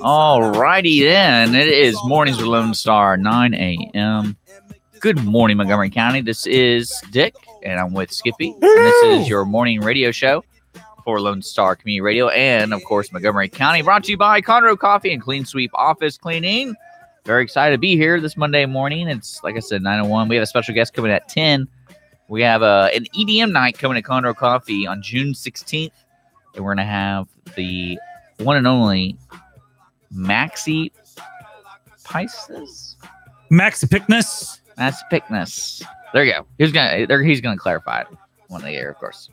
All righty then. It is Mornings with Lone Star, 9 a.m. Good morning, Montgomery County. This is Dick, and I'm with Skippy. And this is your morning radio show for Lone Star Community Radio and, of course, Montgomery County. Brought to you by Conroe Coffee and Clean Sweep Office Cleaning. Very excited to be here this Monday morning. It's, like I said, 9:01. We have a special guest coming at 10. We have an EDM night coming to Conroe Coffee on June 16th. And we're going to have the one and only Maxi Pisces? Maxi Pickness. Maxi Pickness. There you go. He's gonna clarify it one day here, of course.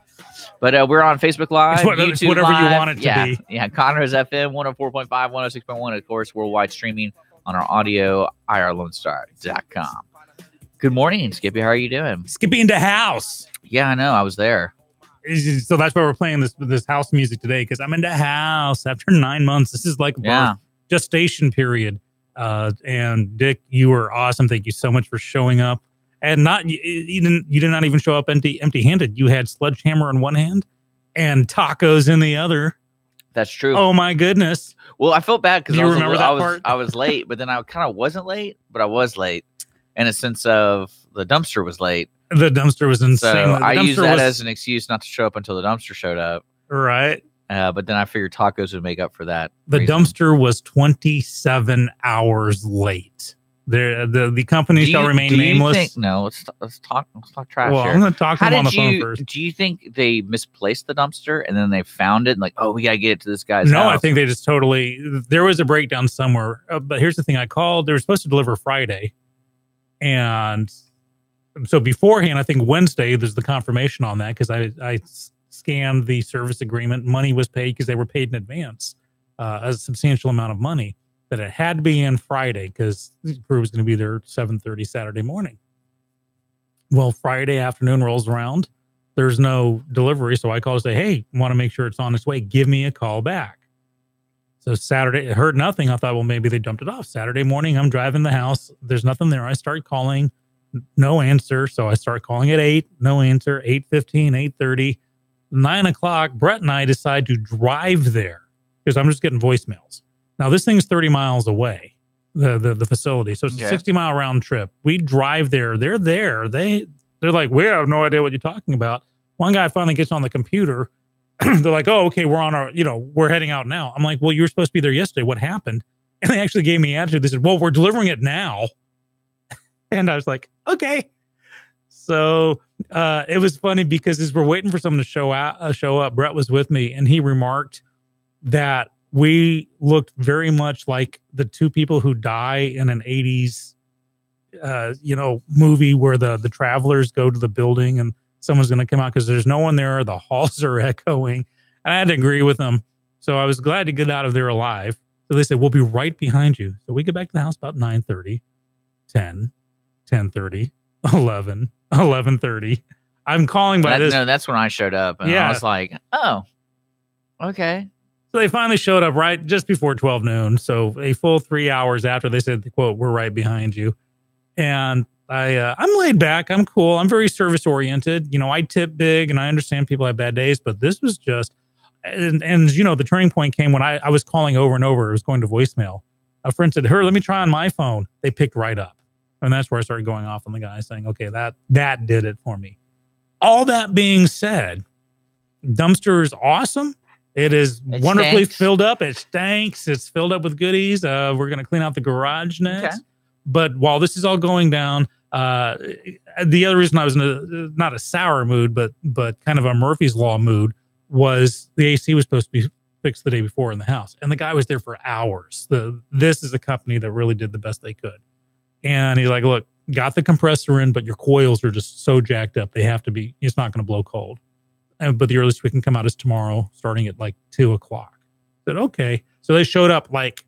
But we're on Facebook Live, YouTube whatever Live. You want it to be. Yeah, Conroe's FM 104.5, 106.1, of course, worldwide streaming on our audio, irlonestar.com. Good morning, Skippy. How are you doing? Skippy in the house. Yeah, I know. I was there. So that's why we're playing this house music today, because I'm in the house after 9 months. This is like a gestation period. And Dick, you were awesome. Thank you so much for showing up. And you did not even show up empty-handed. You had sledgehammer in one hand and tacos in the other. That's true. Oh my goodness. Well, I felt bad because I was late, but then I kind of wasn't late, but I was late in a sense of the dumpster was late. The dumpster was insane. So I used that as an excuse not to show up until the dumpster showed up. Right. But then I figured tacos would make up for that. The dumpster was 27 hours late. The company shall remain nameless. Let's talk trash. Well, here. I'm going to talk to them on the phone first. Do you think they misplaced the dumpster and then they found it and like, oh, we got to get it to this guy's house? No, I think they just totally. There was a breakdown somewhere. But here's the thing: I called. They were supposed to deliver Friday, and so beforehand, I think Wednesday, there's the confirmation on that because I scanned the service agreement. Money was paid because they were paid in advance, a substantial amount of money, that it had to be in Friday because the crew was going to be there 7:30 Saturday morning. Well, Friday afternoon rolls around. There's no delivery. So I call and say, hey, want to make sure it's on its way. Give me a call back. So Saturday, I heard nothing. I thought, well, maybe they dumped it off. Saturday morning, I'm driving the house. There's nothing there. I start calling. No answer. So I start calling at 8. No answer. 8:15, 8:30, 9 o'clock. Brett and I decide to drive there because I'm just getting voicemails. Now this thing's 30 miles away, the facility. So it's a 60-mile round trip. We drive there. They're there. They're like, we have no idea what you're talking about. One guy finally gets on the computer. They're like, oh, okay, we're on our, we're heading out now. I'm like, well, you were supposed to be there yesterday. What happened? And they actually gave me attitude. They said, well, we're delivering it now. And I was like, okay. So it was funny because as we're waiting for someone to show up, Brett was with me, and he remarked that we looked very much like the two people who die in an 80s, movie where the travelers go to the building and someone's going to come out because there's no one there. The halls are echoing. And I had to agree with them. So I was glad to get out of there alive. So they said, we'll be right behind you. So we get back to the house about 9:30, 10. 10:30, 11, 11:30. I'm calling by this. No, that's when I showed up. And I was like, oh, okay. So they finally showed up right just before 12 noon. So a full 3 hours after they said, quote, we're right behind you. And I'm laid back. I'm cool. I'm very service oriented. I tip big and I understand people have bad days, but this was just, and the turning point came when I was calling over and over. It was going to voicemail. A friend said, let me try on my phone. They picked right up. And that's where I started going off on the guy saying, okay, that did it for me. All that being said, dumpster is awesome. It is wonderfully filled up. It stinks. It's filled up with goodies. We're going to clean out the garage next. Okay. But while this is all going down, the other reason I was in not a sour mood, but kind of a Murphy's Law mood was the AC was supposed to be fixed the day before in the house. And the guy was there for hours. This is a company that really did the best they could. And he's like, look, got the compressor in, but your coils are just so jacked up. They have to be, it's not going to blow cold. But the earliest we can come out is tomorrow, starting at like 2 o'clock. I said, okay. So they showed up like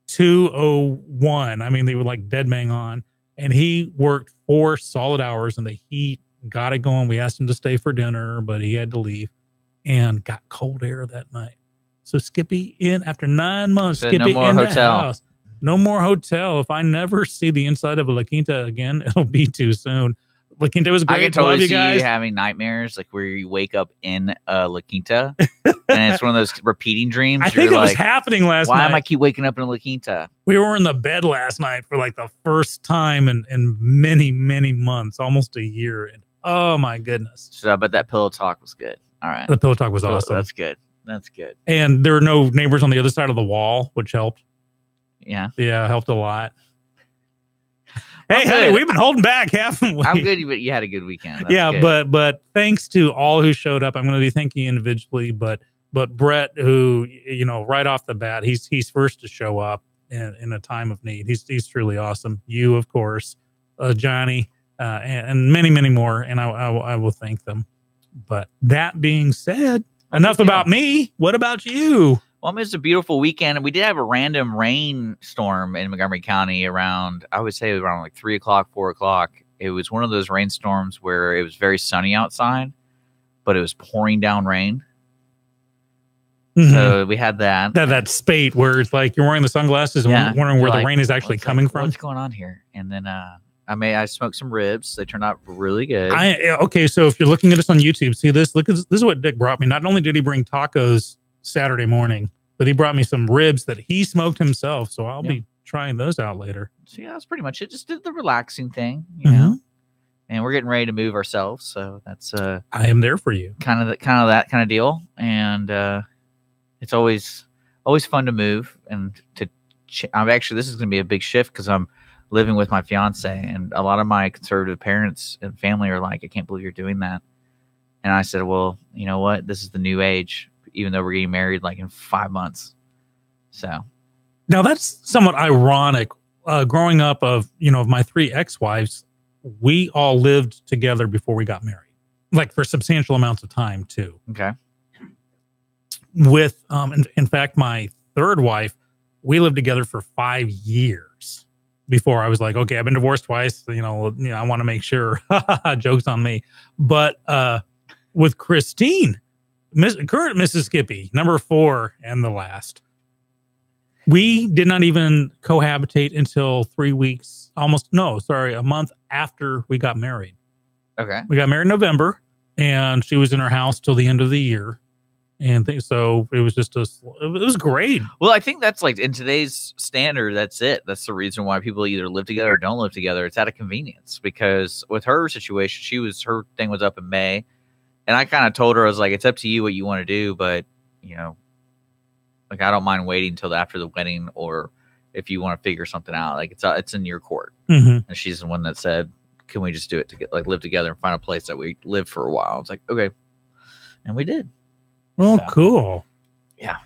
2:01. I mean, they were like dead bang on. And he worked 4 solid hours in the heat, got it going. We asked him to stay for dinner, but he had to leave and got cold air that night. So Skippy in after 9 months. So Skippy no more in hotel. the house. No more hotel. If I never see the inside of a La Quinta again, it'll be too soon. La Quinta was great. I can totally Love you see guys. you having nightmares, like where you wake up in La Quinta, and it's one of those repeating dreams. I think it was happening last night. Why am I keep waking up in La Quinta? We were in the bed last night for like the first time in many, many months, almost a year. And oh my goodness. So, but that pillow talk was good. All right. The pillow talk was awesome. That's good. That's good. And there were no neighbors on the other side of the wall, which helped. Yeah. Yeah, helped a lot. Hey, honey, we've been holding back, haven't we? I'm good, but you had a good weekend. That's yeah, good. but thanks to all who showed up. I'm going to be thanking individually, but Brett, who, you know, right off the bat, he's first to show up in a time of need. He's truly awesome. You, of course, Johnny, and many, many more, and I will thank them. But that being said, enough about me. What about you? Well, I mean, it's a beautiful weekend, and we did have a random rainstorm in Montgomery County around, I would say around like 3 o'clock, 4 o'clock. It was one of those rainstorms where it was very sunny outside, but it was pouring down rain. Mm-hmm. So we had that spate where it's like you're wearing the sunglasses and wondering where the rain is actually coming from. What's going on here? And then I smoked some ribs. They turned out really good. Okay, so if you're looking at us on YouTube, see this. Look, this is what Dick brought me. Not only did he bring tacos Saturday morning, but he brought me some ribs that he smoked himself. So I'll be trying those out later. So yeah, that's pretty much it. Just did the relaxing thing, you know. And we're getting ready to move ourselves, so that's I am there for you. Kind of that kind of deal. And it's always fun to move and to. I'm actually, this is going to be a big shift because I'm living with my fiance, and a lot of my conservative parents and family are like, "I can't believe you're doing that." And I said, "Well, you know what? This is the new age." Even though we're getting married like in 5 months. So now that's somewhat ironic. Growing up of my 3 ex-wives, we all lived together before we got married, like for substantial amounts of time too. Okay. With in fact, my 3rd wife, we lived together for 5 years before I was like, okay, I've been divorced twice. I want to make sure. Joke's on me. But with Christine, current Mrs. Skippy, number 4 and the last, we did not even cohabitate until 3 weeks, a month after we got married. Okay. We got married in November, and she was in her house till the end of the year. And so it was just it was great. Well, I think that's like in today's standard, that's it. That's the reason why people either live together or don't live together. It's out of convenience, because with her situation, her thing was up in May. And I kind of told her, I was like, it's up to you what you want to do, but, like, I don't mind waiting until after the wedding, or if you want to figure something out, like it's in your court. Mm-hmm. And she's the one that said, can we just do it to live together and find a place that we live for a while? I was like, okay. And we did. Oh, cool. Yeah.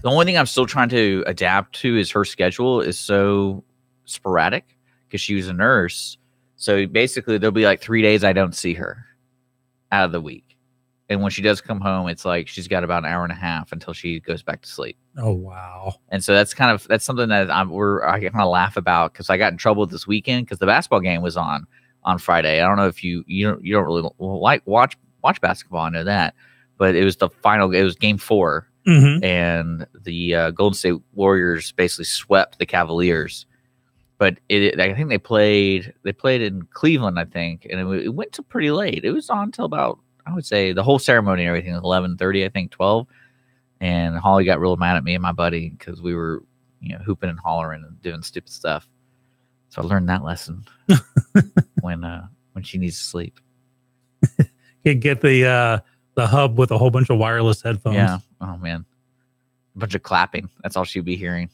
The only thing I'm still trying to adapt to is her schedule is so sporadic because she was a nurse. So basically there'll be like 3 days I don't see her out of the week. And when she does come home, it's like she's got about an hour and a half until she goes back to sleep. Oh, wow. And so that's something that I kind of laugh about, because I got in trouble this weekend because the basketball game was on Friday. I don't know if you don't really like watch basketball. I know that. But it was it was game 4. Mm-hmm. And the Golden State Warriors basically swept the Cavaliers. But I think they played in Cleveland, I think, and it went to pretty late. It was on till about, I would say, the whole ceremony and everything was 11:30, I think, 12. And Holly got real mad at me and my buddy because we were, hooping and hollering and doing stupid stuff. So I learned that lesson when she needs to sleep. You get the hub with a whole bunch of wireless headphones. Yeah. Oh man, a bunch of clapping. That's all she'd be hearing.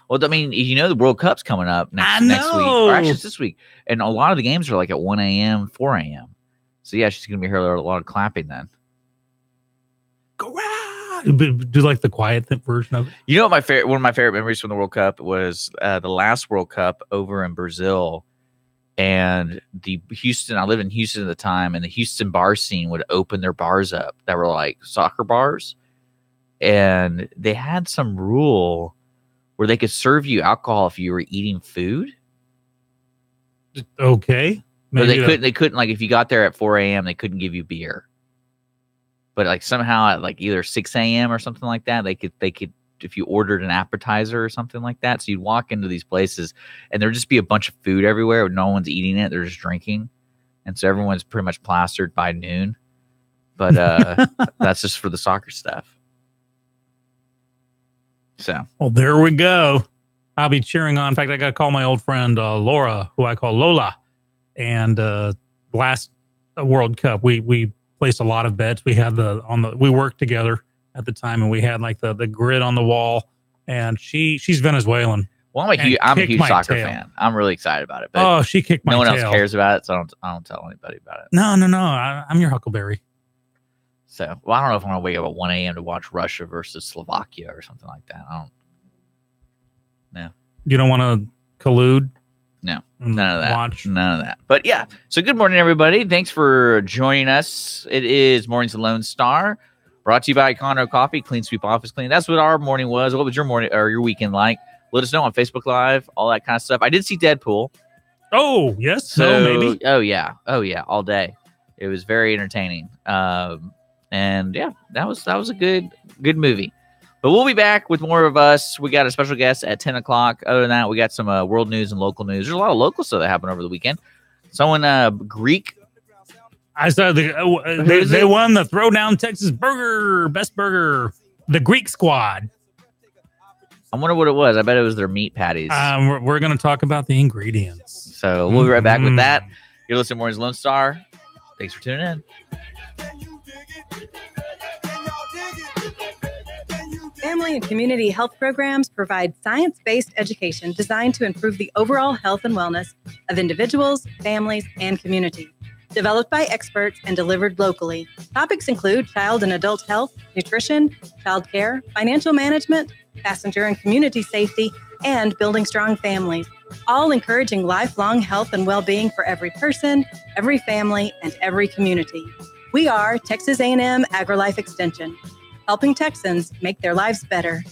Well, I mean, the World Cup's coming up next week, or actually it's this week, and a lot of the games are like at 1 a.m., 4 a.m. So yeah, she's gonna be hearing a lot of clapping then. Do like the quiet version of it. One of my favorite memories from the World Cup was the last World Cup over in Brazil, and I lived in Houston at the time, and the Houston bar scene would open their bars up that were like soccer bars, and they had some rule where they could serve you alcohol if you were eating food. Okay. But they couldn't, like, if you got there at 4 a.m., they couldn't give you beer. But like somehow at like either 6 a.m. or something like that, they could if you ordered an appetizer or something like that. So you'd walk into these places and there'd just be a bunch of food everywhere. No one's eating it. They're just drinking. And so everyone's pretty much plastered by noon. But that's just for the soccer stuff. So. Well, there we go. I'll be cheering on. In fact, I got to call my old friend Laura, who I call Lola. And last World Cup, we placed a lot of bets. We had we worked together at the time, and we had like the grid on the wall. And she's Venezuelan. Well, I'm a huge soccer fan. I'm really excited about it. But she kicked my tail. No one else cares about it, so I don't tell anybody about it. No. I'm your Huckleberry. So, well, I don't know if I want to wake up at 1 a.m. to watch Russia versus Slovakia or something like that. No. You don't want to collude? No, none of that. None of that. But yeah, so good morning, everybody. Thanks for joining us. It is Mornings with Lone Star, brought to you by Conroe Coffee, Clean Sweep Office Clean. That's what our morning was. What was your morning or your weekend like? Let us know on Facebook Live, all that kind of stuff. I did see Deadpool. Oh, yes. So, maybe. Oh, yeah, all day. It was very entertaining. And yeah, that was a good movie. But we'll be back with more of us. We got a special guest at 10 o'clock. Other than that, we got some world news and local news. There's a lot of local stuff that happened over the weekend. Someone, Greek. I saw they won the Throwdown Texas Best Burger, the Greek Squad. I wonder what it was. I bet it was their meat patties. We're going to talk about the ingredients. So we'll be right back with that. You're listening to Mornings Lone Star. Thanks for tuning in. Family and community health programs provide science-based education designed to improve the overall health and wellness of individuals, families, and communities. Developed by experts and delivered locally. Topics include child and adult health, nutrition, child care, financial management, passenger and community safety, and building strong families, all encouraging lifelong health and well-being for every person, every family, and every community. We are Texas A&M AgriLife Extension, helping Texans make their lives better.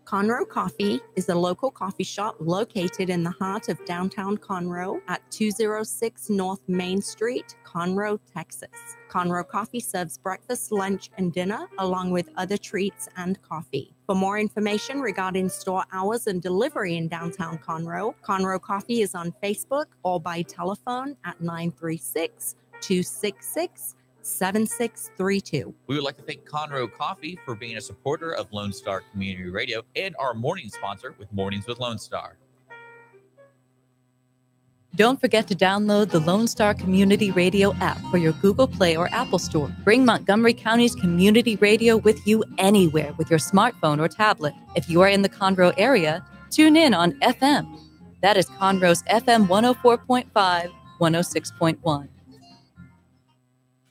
Conroe Coffee is a local coffee shop located in the heart of downtown Conroe at 206 North Main Street, Conroe, Texas. Conroe Coffee serves breakfast, lunch, and dinner, along with other treats and coffee. For more information regarding store hours and delivery in downtown Conroe, Conroe Coffee is on Facebook or by telephone at 936-266-7632. We would like to thank Conroe Coffee for being a supporter of Lone Star Community Radio and our morning sponsor with Mornings with Lone Star. Don't forget to download the Lone Star Community Radio app for your Google Play or Apple Store. Bring Montgomery County's community radio with you anywhere with your smartphone or tablet. If you are in the Conroe area, tune in on FM. That is Conroe's FM 104.5, 106.1.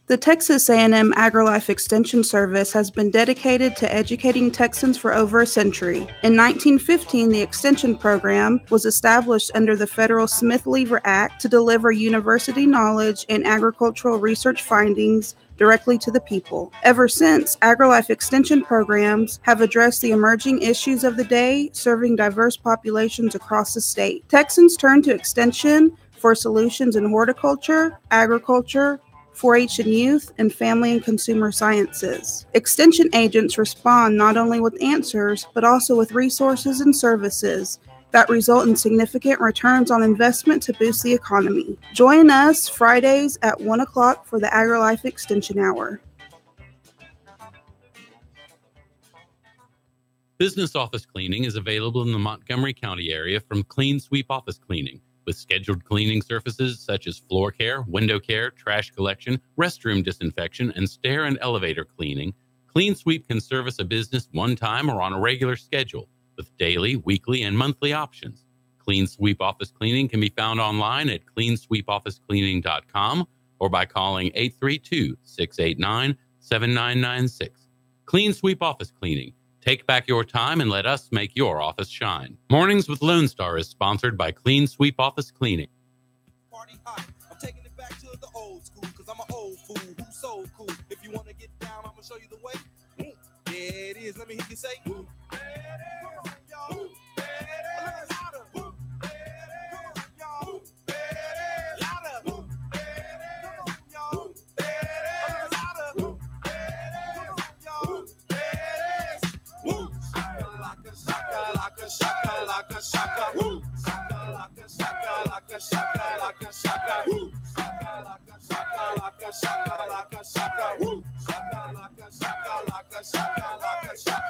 The Texas A&M AgriLife Extension Service has been dedicated to educating Texans for over a century. In 1915, the Extension Program was established under the federal Smith-Lever Act to deliver university knowledge and agricultural research findings directly to the people. Ever since, AgriLife Extension programs have addressed the emerging issues of the day, serving diverse populations across the state. Texans turn to Extension for solutions in horticulture, agriculture, 4-H and youth, and family and consumer sciences. Extension agents respond not only with answers, but also with resources and services that result in significant returns on investment to boost the economy. Join us Fridays at 1 o'clock for the AgriLife Extension Hour. Business office cleaning is available in the Montgomery County area from Clean Sweep Office Cleaning, with scheduled cleaning services such as floor care, window care, trash collection, restroom disinfection, and stair and elevator cleaning. Clean Sweep can service a business one time or on a regular schedule, with daily, weekly, and monthly options. Clean Sweep Office Cleaning can be found online at cleansweepofficecleaning.com or by calling 832-689-7996. Clean Sweep Office Cleaning. Take back your time and let us make your office shine. Mornings with Lone Star is sponsored by Clean Sweep Office Cleaning. Party hot. I'm taking it back to the old school because I'm an old fool who's so cool. If you want to get down, I'm going to show you the way. Yeah, it is. Let me hear you say.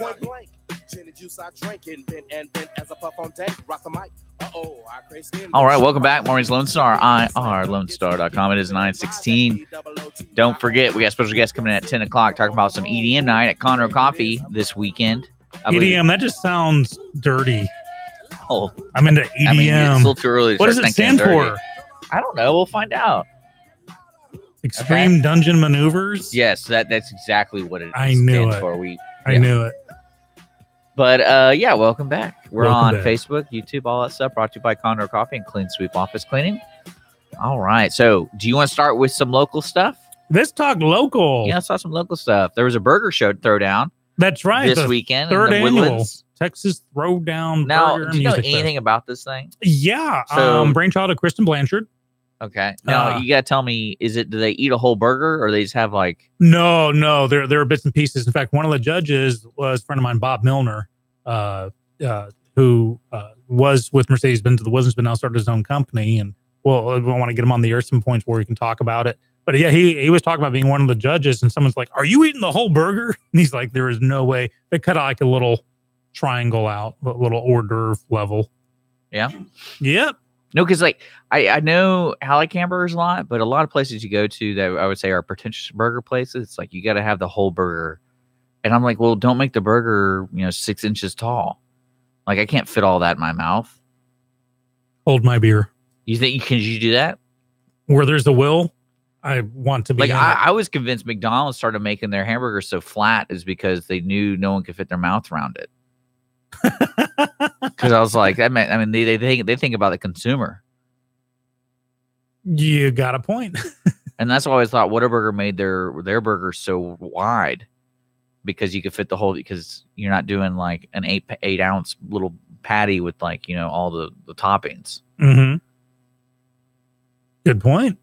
Point blank, gin and juice I drink and then as a puff on deck, rock the mic. I crave skin. All right, welcome back. Morning's Lone Star, irlonestar.com. It is 9:16. Don't forget, we got special guests coming in at 10 o'clock talking about some EDM night at Conroe Coffee this weekend. EDM, that just sounds dirty. Oh, I'm into EDM. I mean, it's a little too early to what does start it stand thinking for? dirty. I don't know. We'll find out. Extreme Dungeon Maneuvers? Yes, that's exactly what it I knew stands it. for. I knew it. But yeah, welcome back. We're Welcome on back. Facebook, YouTube, all that stuff. Brought to you by Conroe Coffee and Clean Sweep Office Cleaning. All right. So, do you want to start with some local stuff? Let's talk local. Yeah, I saw some local stuff. There was a burger show throwdown That's right. this the weekend. third in the annual Woodlands. Texas Throwdown Now, Burger do you know Music anything about this thing? Fest. Yeah. So- Brainchild of Kristen Blanchard. Okay. Now, you got to tell me, do they eat a whole burger or they just have like. No. There are bits and pieces. In fact, one of the judges was a friend of mine, Bob Milner, who was with Mercedes-Benz of the Woodlands, but now started his own company. And well, I want to get him on the air some points where he can talk about it. But yeah, he was talking about being one of the judges, and someone's like, "Are you eating the whole burger?" And he's like, "There is no way." They cut out like a little triangle out, a little hors d'oeuvre level. Yeah. Yep. No, because like I know I like hamburgers a lot, but a lot of places you go to that I would say are pretentious burger places, it's like you got to have the whole burger. And I'm like, well, don't make the burger 6 inches tall. Like I can't fit all that in my mouth. Hold my beer. You think can you do that? Where there's a will, I want to be. Like in it. I was convinced McDonald's started making their hamburgers so flat is because they knew no one could fit their mouth around it. Because I was like, I mean, they think about the consumer, You got a point. and that's why I always thought Whataburger made their burgers so wide because you could fit the whole. Because you're not doing like an 8 ounce little patty with like all the toppings. Mm-hmm. Good point.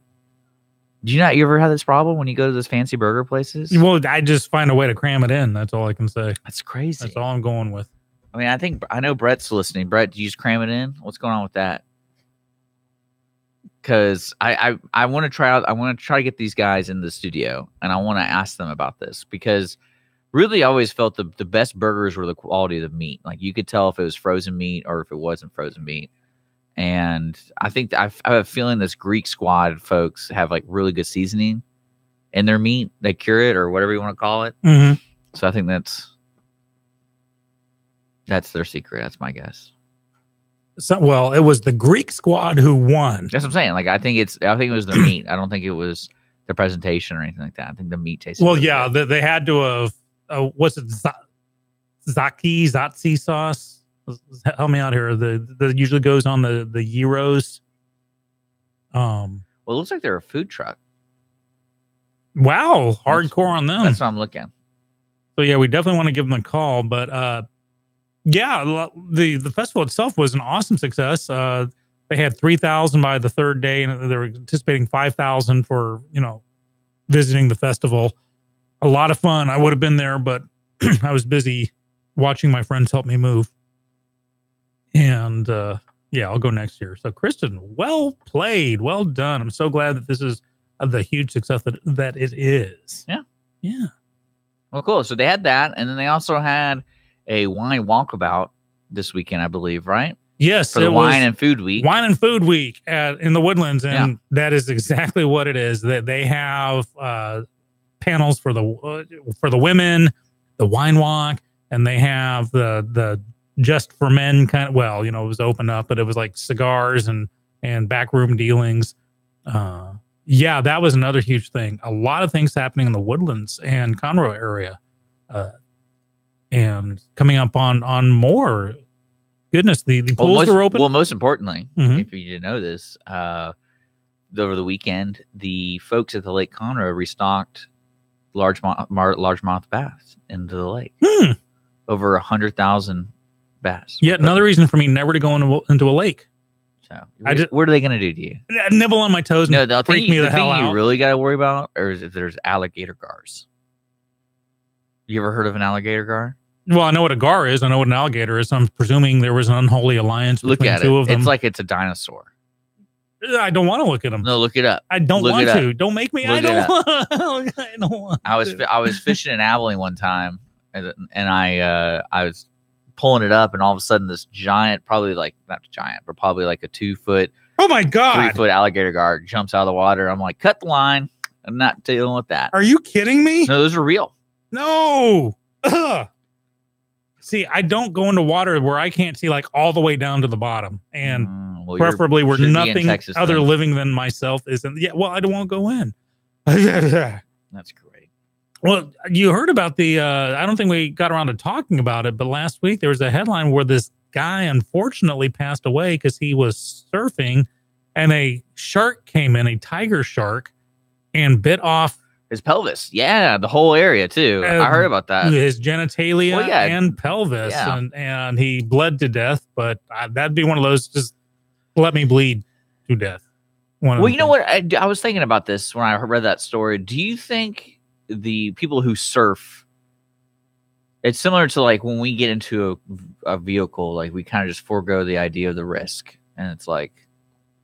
Do you ever have this problem when you go to those fancy burger places? Well, I just find a way to cram it in. That's all I can say. That's crazy. That's all I'm going with. I mean, I know Brett's listening. Brett, do you just cram it in? What's going on with that? Because I want to try out. I want to try to get these guys in the studio, and I want to ask them about this because really, I always felt the best burgers were the quality of the meat. Like you could tell if it was frozen meat or if it wasn't frozen meat. And I think I have a feeling this Greek Squad folks have like really good seasoning in their meat. They cure it or whatever you want to call it. Mm-hmm. So I think that's their secret. That's my guess. So, well, it was the Greek Squad who won. That's what I'm saying. Like I think it was the meat. I don't think it was the presentation or anything like that. I think the meat tasted. Well, really yeah, good. they had to have. What's it? Zatzi sauce. Help me out here. The usually goes on the gyros. Well, it looks like they're a food truck. Wow, hardcore on them. That's what I'm looking. So yeah, we definitely want to give them a call. But yeah, the festival itself was an awesome success. They had 3,000 by the third day, and they were anticipating 5,000 for visiting the festival. A lot of fun. I would have been there, but I was busy watching my friends help me move. And yeah, I'll go next year. So Kristen, well played, well done. I'm so glad that this is the huge success that it is. Yeah. Well, cool. So they had that, and then they also had a wine walkabout this weekend, I believe, right? Yes, For the wine and food week. Wine and Food Week in the Woodlands, and that is exactly what it is. That they have panels for the women, the wine walk, and they have the just for men kind of. Well, it was open up, but it was like cigars and backroom dealings. Yeah, that was another huge thing. A lot of things happening in the Woodlands and Conroe area, and coming up on more. Goodness, the pools are open. Well, most importantly, Mhm. if you didn't know this, over the weekend, the folks at the Lake Conroe restocked largemouth bass into the lake. Over 100,000 bass. Yet another reason for me never to go into a lake. So, just- what are they going to do to you? Nibble on my toes and No, the freak thing, me the the hell thing you out. really got to worry about is if there's alligator gars. You ever heard of an alligator gar? Well, I know what a gar is. I know what an alligator is. So I'm presuming there was an unholy alliance Look between at two it. of them. It's like it's a dinosaur. I don't want to look at them. No, look it up. I don't Look want it up. to. Don't make me. Look I it don't up. want. I don't want. I was fishing in Abilene one time, and I was pulling it up, and all of a sudden this giant, probably like not giant, but probably like a 2 foot, Oh my God. 3 foot alligator guard jumps out of the water. I'm like, cut the line. I'm not dealing with that. Are you kidding me? No, those are real. No. Ugh. See, I don't go into water where I can't see like all the way down to the bottom, and Well, preferably where should be in nothing Texas, other then. living than myself isn't. Yeah, well, I don't want to go in. That's great. Well, you heard about the, I don't think we got around to talking about it, but last week there was a headline where this guy unfortunately passed away because he was surfing and a shark came in, a tiger shark, and bit off His pelvis. Yeah, the whole area too. I heard about that. his genitalia Well, yeah. and pelvis, Yeah. and he bled to death. But that'd be one of those, just let me bleed to death. Well, you know what? I was thinking about this when I read that story. Do you think the people who surf, it's similar to like when we get into a vehicle, like we kind of just forego the idea of the risk. And it's like,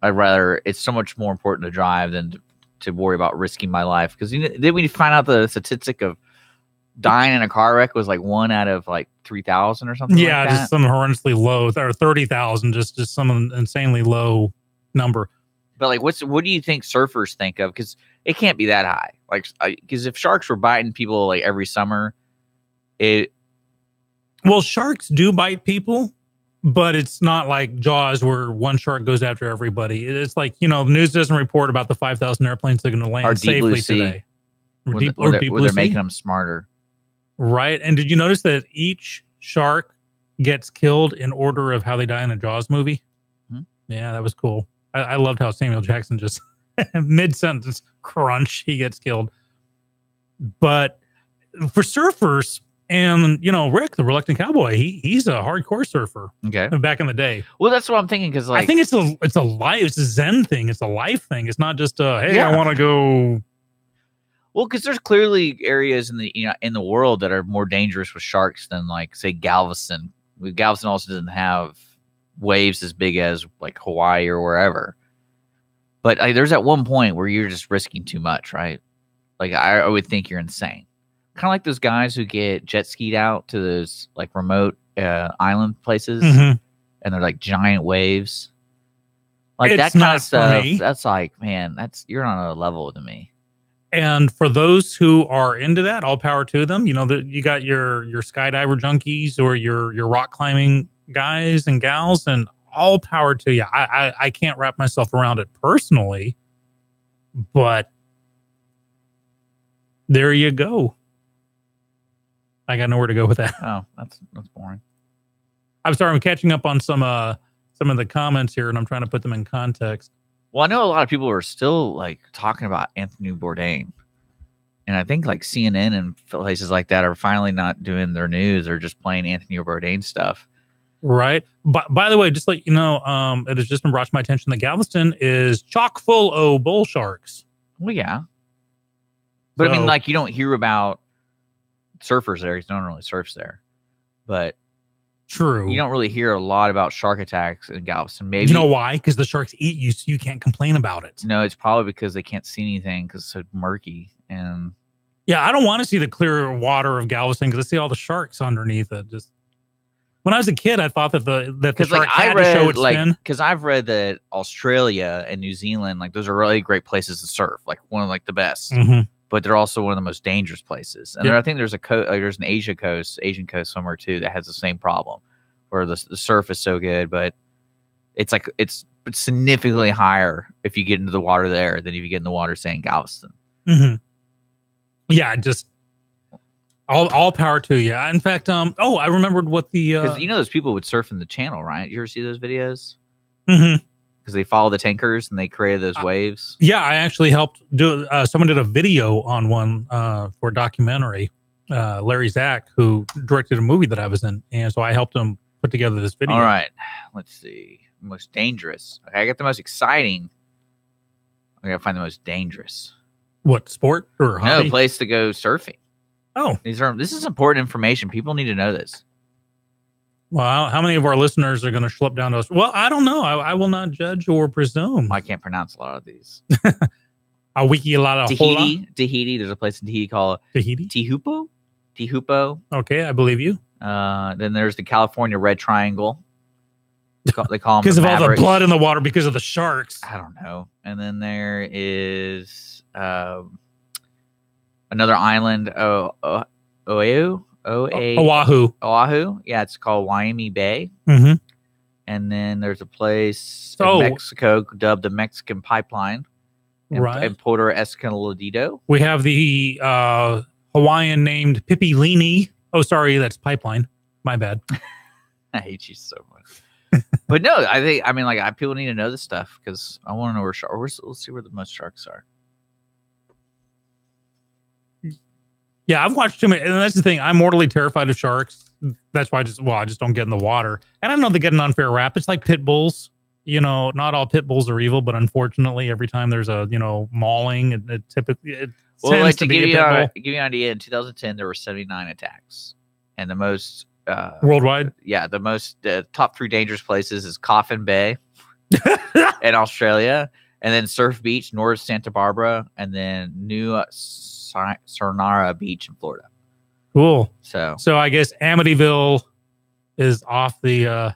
it's so much more important to drive than to worry about risking my life. Because did we find out the statistic of dying in a car wreck was like 1 out of like 3,000 or something? Yeah, like just that? some horrendously low, or 30,000, just some insanely low number. But like, what do you think surfers think of? Because it can't be that high. Like, because if sharks were biting people like every summer, Well, sharks do bite people, but it's not like Jaws where one shark goes after everybody. It's like, the news doesn't report about the 5,000 airplanes that are going to Or land Deep Blue safely Sea. today. where Deep they're Blue Sea. making them smarter. Right. And did you notice that each shark gets killed in order of how they die in a Jaws movie? Hmm. Yeah, that was cool. I loved how Samuel Jackson just mid-sentence crunch, he gets killed. But for surfers, and Rick, the reluctant cowboy, he's a hardcore surfer Okay. back in the day. Well, that's what I'm thinking. Because like, I think it's a life, it's a Zen thing, it's a life thing. It's not just hey, Yeah. I want to go. well, because there's clearly areas in the world that are more dangerous with sharks than like say Galveston. Galveston also doesn't have waves as big as like Hawaii or wherever. But there's at one point where you're just risking too much, right? Like I would think you're insane. Kind of like those guys who get jet skied out to those like remote island places, Mhm. and they're like giant waves. Like It's that kind not of for stuff. me. That's like, man, you're on a level to me. And for those who are into that, all power to them. You got your skydiver junkies or your rock climbing guys and gals, and all power to you. I can't wrap myself around it personally, but there you go. I got nowhere to go with that. Oh, that's boring. I'm sorry, I'm catching up on some of the comments here, and I'm trying to put them in context. Well, I know a lot of people are still like talking about Anthony Bourdain, and I think like CNN and places like that are finally not doing their news or just playing Anthony Bourdain stuff. Right. But by the way, just like it has just been brought to my attention that Galveston is chock full of bull sharks. Well, yeah, but I mean, So- like you don't hear about surfers there. No one really surfs there, but True. you don't really hear a lot about shark attacks in Galveston. Maybe You know why? Because the sharks eat you, so you can't complain about it. No, it's probably because they can't see anything because it's so murky. And Yeah, I don't want to see the clear water of Galveston because I see all the sharks underneath it. Just when I was a kid, I thought that the because shark like I had to show read its like fin. because I've read that Australia and New Zealand, like those are really great places to surf, like one of like the best. Mhm. But they're also one of the most dangerous places. And Yep. I think there's there's an Asian coast somewhere too that has the same problem, where the surf is so good, but it's like it's significantly higher if you get into the water there than if you get in the water, say in Galveston. Mhm. Yeah, just all power to you. In fact, I remembered what the Because those people would surf in the channel, right? You ever see those videos? Mhm. Because they follow the tankers and they create those waves. Yeah, I actually helped do. Someone did a video on one for a documentary. Larry Zach, who directed a movie that I was in, and so I helped him put together this video. All right, let's see. Most dangerous. Okay, I got the most exciting. I gotta find the most dangerous. What, sport or hobby? No place to go surfing. Oh, This is important information. People need to know this. Well, how many of our listeners are going to schlep down to us? Well, I don't know. I will not judge or presume. I can't pronounce a lot of these. A wiki a lot of Tahiti. There's a place in Tahiti called Tahiti. Tihupo. Okay, I believe you. Then there's the California Red Triangle. They call them because of all the Mavericks. blood in the water because of the sharks. I don't know. And then there is another island, Oahu. Yeah, it's called Waimea Bay. Mm-hmm. And then there's a place in Mexico dubbed the Mexican Pipeline. In Puerto Escondido. We have the Hawaiian named Pipilini. Oh, sorry, that's Pipeline. My bad. I hate you so much. But no, people need to know this stuff because I want to know where sharks. Let's see where the most sharks are. Yeah, I've watched too many, and that's the thing. I'm mortally terrified of sharks. That's why I just don't get in the water. And I know they get an unfair rap. It's like pit bulls. You know, not all pit bulls are evil, but unfortunately, every time there's a mauling, it typically to give you an idea, in 2010 there were 79 attacks, and the most worldwide. Yeah, the most top 3 dangerous places is Coffin Bay in Australia, and then Surf Beach, North Santa Barbara, and then New Sonora Beach in Florida. Cool. So I guess Amityville is off the.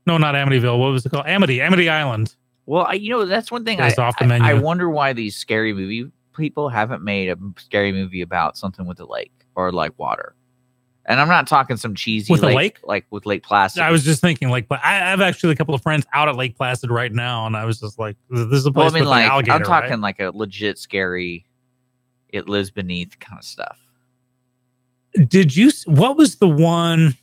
No, not Amityville. What was it called? Amity Island. Well, that's one thing. Off the menu. I wonder why these scary movie people haven't made a scary movie about something with a lake or like water. And I'm not talking some cheesy with lake, like with Lake Placid. I was just thinking but I have actually a couple of friends out at Lake Placid right now, and I was just like, this is a place with an alligator. I'm talking like a legit scary, it lives beneath kind of stuff. What was the one?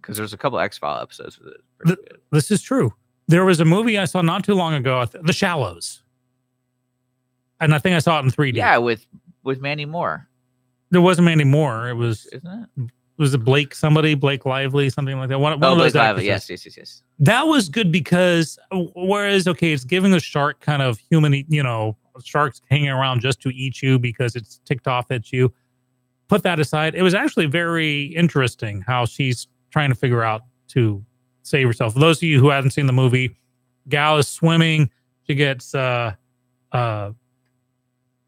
Because there's a couple X-File episodes with it. This is true. There was a movie I saw not too long ago, The Shallows. And I think I saw it in 3D. Yeah, with Mandy Moore. There wasn't Mandy Moore. It was, isn't it? Was it Blake Lively, something like that? One of Blake those Lively. Yes. That was good because whereas, okay, it's giving a shark kind of human, sharks hanging around just to eat you because it's ticked off at you. Put that aside. It was actually very interesting how she's trying to figure out to save herself. For those of you who haven't seen the movie, gal is swimming. She gets caught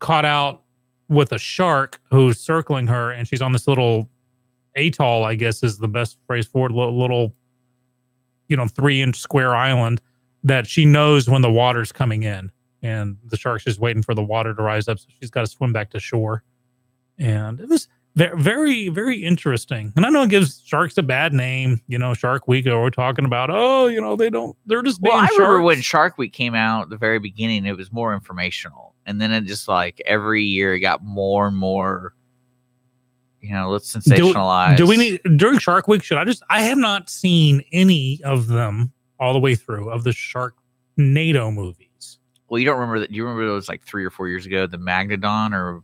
out with a shark who's circling her, and she's on this little atoll, I guess is the best phrase for it, little 3-inch square island that she knows when the water's coming in, and the shark's just waiting for the water to rise up, so she's got to swim back to shore. And it was very, very interesting. And I know it gives sharks a bad name, Shark Week, or we're talking about, they're just being I remember sharks. when Shark Week came out at the very beginning, it was more informational. And then it just every year it got more and more, let's sensationalize. Do we need, during Shark Week, I have not seen any of them all the way through of the Sharknado movies. Well, you don't remember that. You remember it was 3 or 4 years ago, the Magnodon or...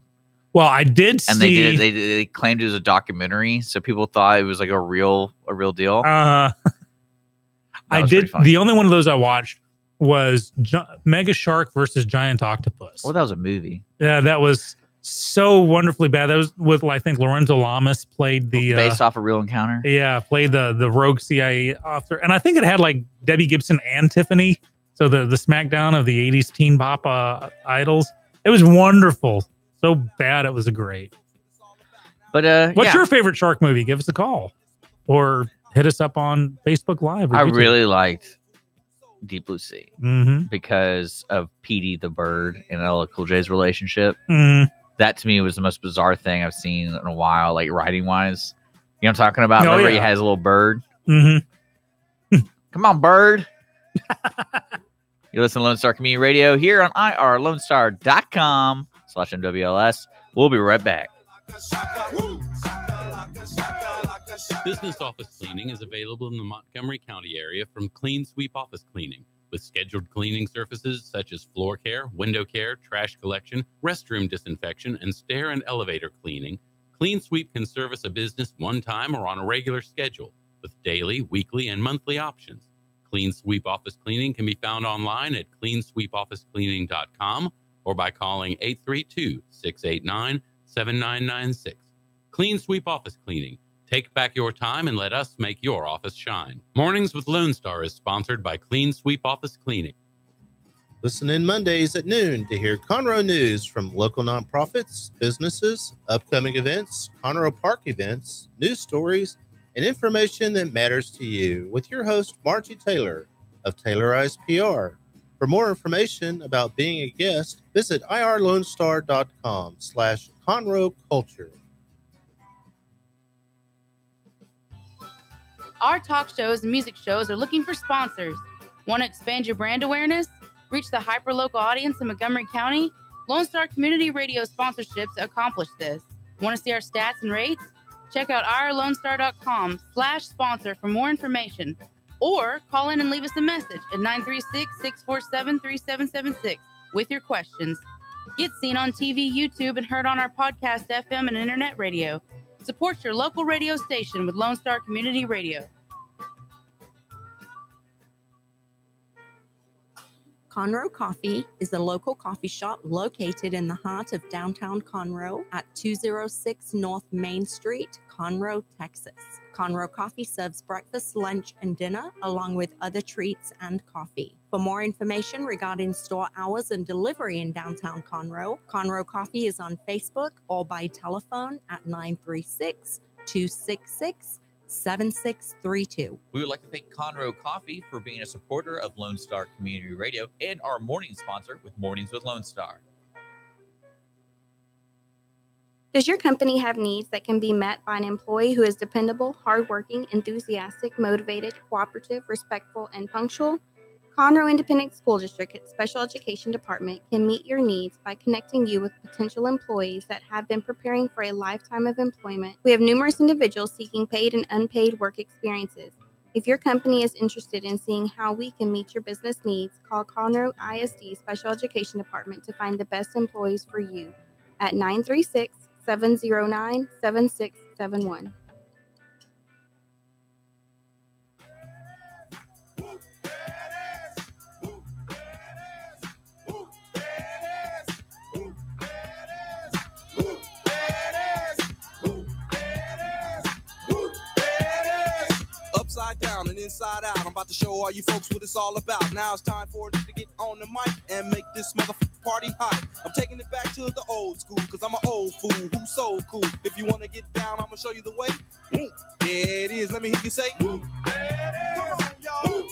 Well, I did see, and they claimed it was a documentary, so people thought it was a real deal. I did. The only one of those I watched was Mega Shark versus Giant Octopus. Well, that was a movie. Yeah, that was so wonderfully bad. That was with I think Lorenzo Lamas played the based off a real encounter. Yeah, played the rogue CIA officer, and I think it had Debbie Gibson and Tiffany. So the SmackDown of the '80s teen pop idols. It was wonderful. So bad it was great. But what's your favorite shark movie? Give us a call or hit us up on Facebook Live. I really liked Deep Blue Sea mm-hmm. because of Petey the bird and LL Cool J's relationship. Mm-hmm. That to me was the most bizarre thing I've seen in a while, writing wise. You know what I'm talking about? Oh, Remember he has a little bird. Mm-hmm. Come on, bird. You listen to Lone Star Community Radio here on irlonestar.com/MWLS. We'll be right back. Business office cleaning is available in the Montgomery County area from Clean Sweep Office Cleaning. With scheduled cleaning services such as floor care, window care, trash collection, restroom disinfection, and stair and elevator cleaning, Clean Sweep can service a business one time or on a regular schedule with daily, weekly, and monthly options. Clean Sweep Office Cleaning can be found online at cleansweepofficecleaning.com or by calling 832-689-7996. Clean Sweep Office Cleaning, Take back your time and let us make your office shine. Mornings with Lone Star is sponsored by Clean Sweep Office Cleaning. Listen in Mondays at noon to hear Conroe news from local nonprofits, businesses, upcoming events, Conroe Park events, news stories, and information that matters to you with your host, Margie Taylor of Taylorized PR. For more information about being a guest, visit irlonestar.com/Conroe Culture. Our talk shows and music shows are looking for sponsors. Want to expand your brand awareness? Reach the hyper-local audience in Montgomery County? Lone Star Community Radio sponsorships accomplish this. Want to see our stats and rates? Check out irlonestar.com/sponsor for more information. Or call in and leave us a message at 936-647-3776 with your questions. Get seen on TV, YouTube, and heard on our podcast, FM, and internet radio. Support your local radio station with Lone Star Community Radio. Conroe Coffee is a local coffee shop located in the heart of downtown Conroe at 206 North Main Street, Conroe, Texas. Conroe Coffee serves breakfast, lunch, and dinner, along with other treats and coffee. For more information regarding store hours and delivery in downtown Conroe, Conroe Coffee is on Facebook or by telephone at 936-266-7632. We would like to thank Conroe Coffee for being a supporter of Lone Star Community Radio and our morning sponsor with Mornings with Lone Star. Does your company have needs that can be met by an employee who is dependable, hardworking, enthusiastic, motivated, cooperative, respectful, and punctual? Conroe Independent School District Special Education Department can meet your needs by connecting you with potential employees that have been preparing for a lifetime of employment. We have numerous individuals seeking paid and unpaid work experiences. If your company is interested in seeing how we can meet your business needs, call Conroe ISD Special Education Department to find the best employees for you at 936-709-7671. Upside down and inside out. I'm about to show all you folks what it's all about. Now it's time for it to get on the mic and make this motherfucking party hot. I'm taking it back to the old school, cause I'm an old fool who's so cool. If you wanna get down, I'm gonna show you the way. There it is. Let me hear you say, come on, y'all.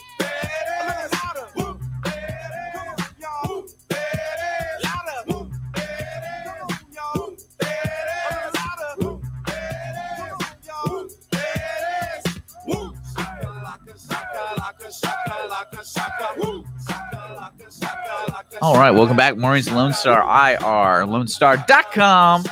All right, welcome back. Mornings Lone Star IR, LoneStar.com.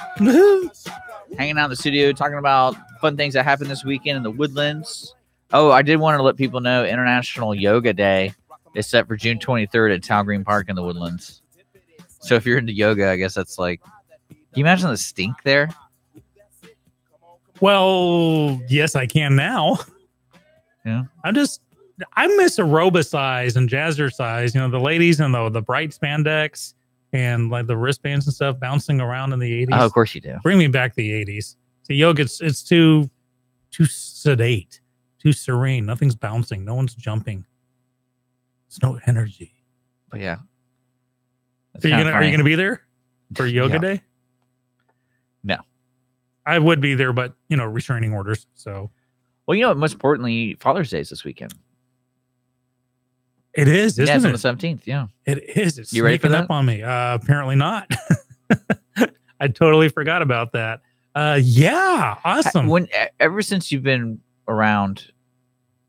Hanging out in the studio, talking about fun things that happened this weekend in the Woodlands. Oh, I did want to let people know International Yoga Day is set for June 23rd at Town Green Park in the Woodlands. So if you're into yoga, I guess that's like, can you imagine the stink there? Well, yes, I can now. Yeah. I miss aerobicize and jazzercise, you know, the ladies and the bright spandex and like the wristbands and stuff bouncing around in the 80s. Oh, of course you do. Bring me back the 80s. So yoga, it's too sedate, too serene. Nothing's bouncing. No one's jumping. There's no energy. But yeah. So are you gonna be there for yoga day? No. I would be there, but you know, restraining orders. So well, you know, most importantly, Father's Day is this weekend. It is, isn't it's it? on the 17th, yeah. It is. It's you ready for that? Up on me. Apparently not. I totally forgot about that. Yeah, awesome. Ever since you've been around,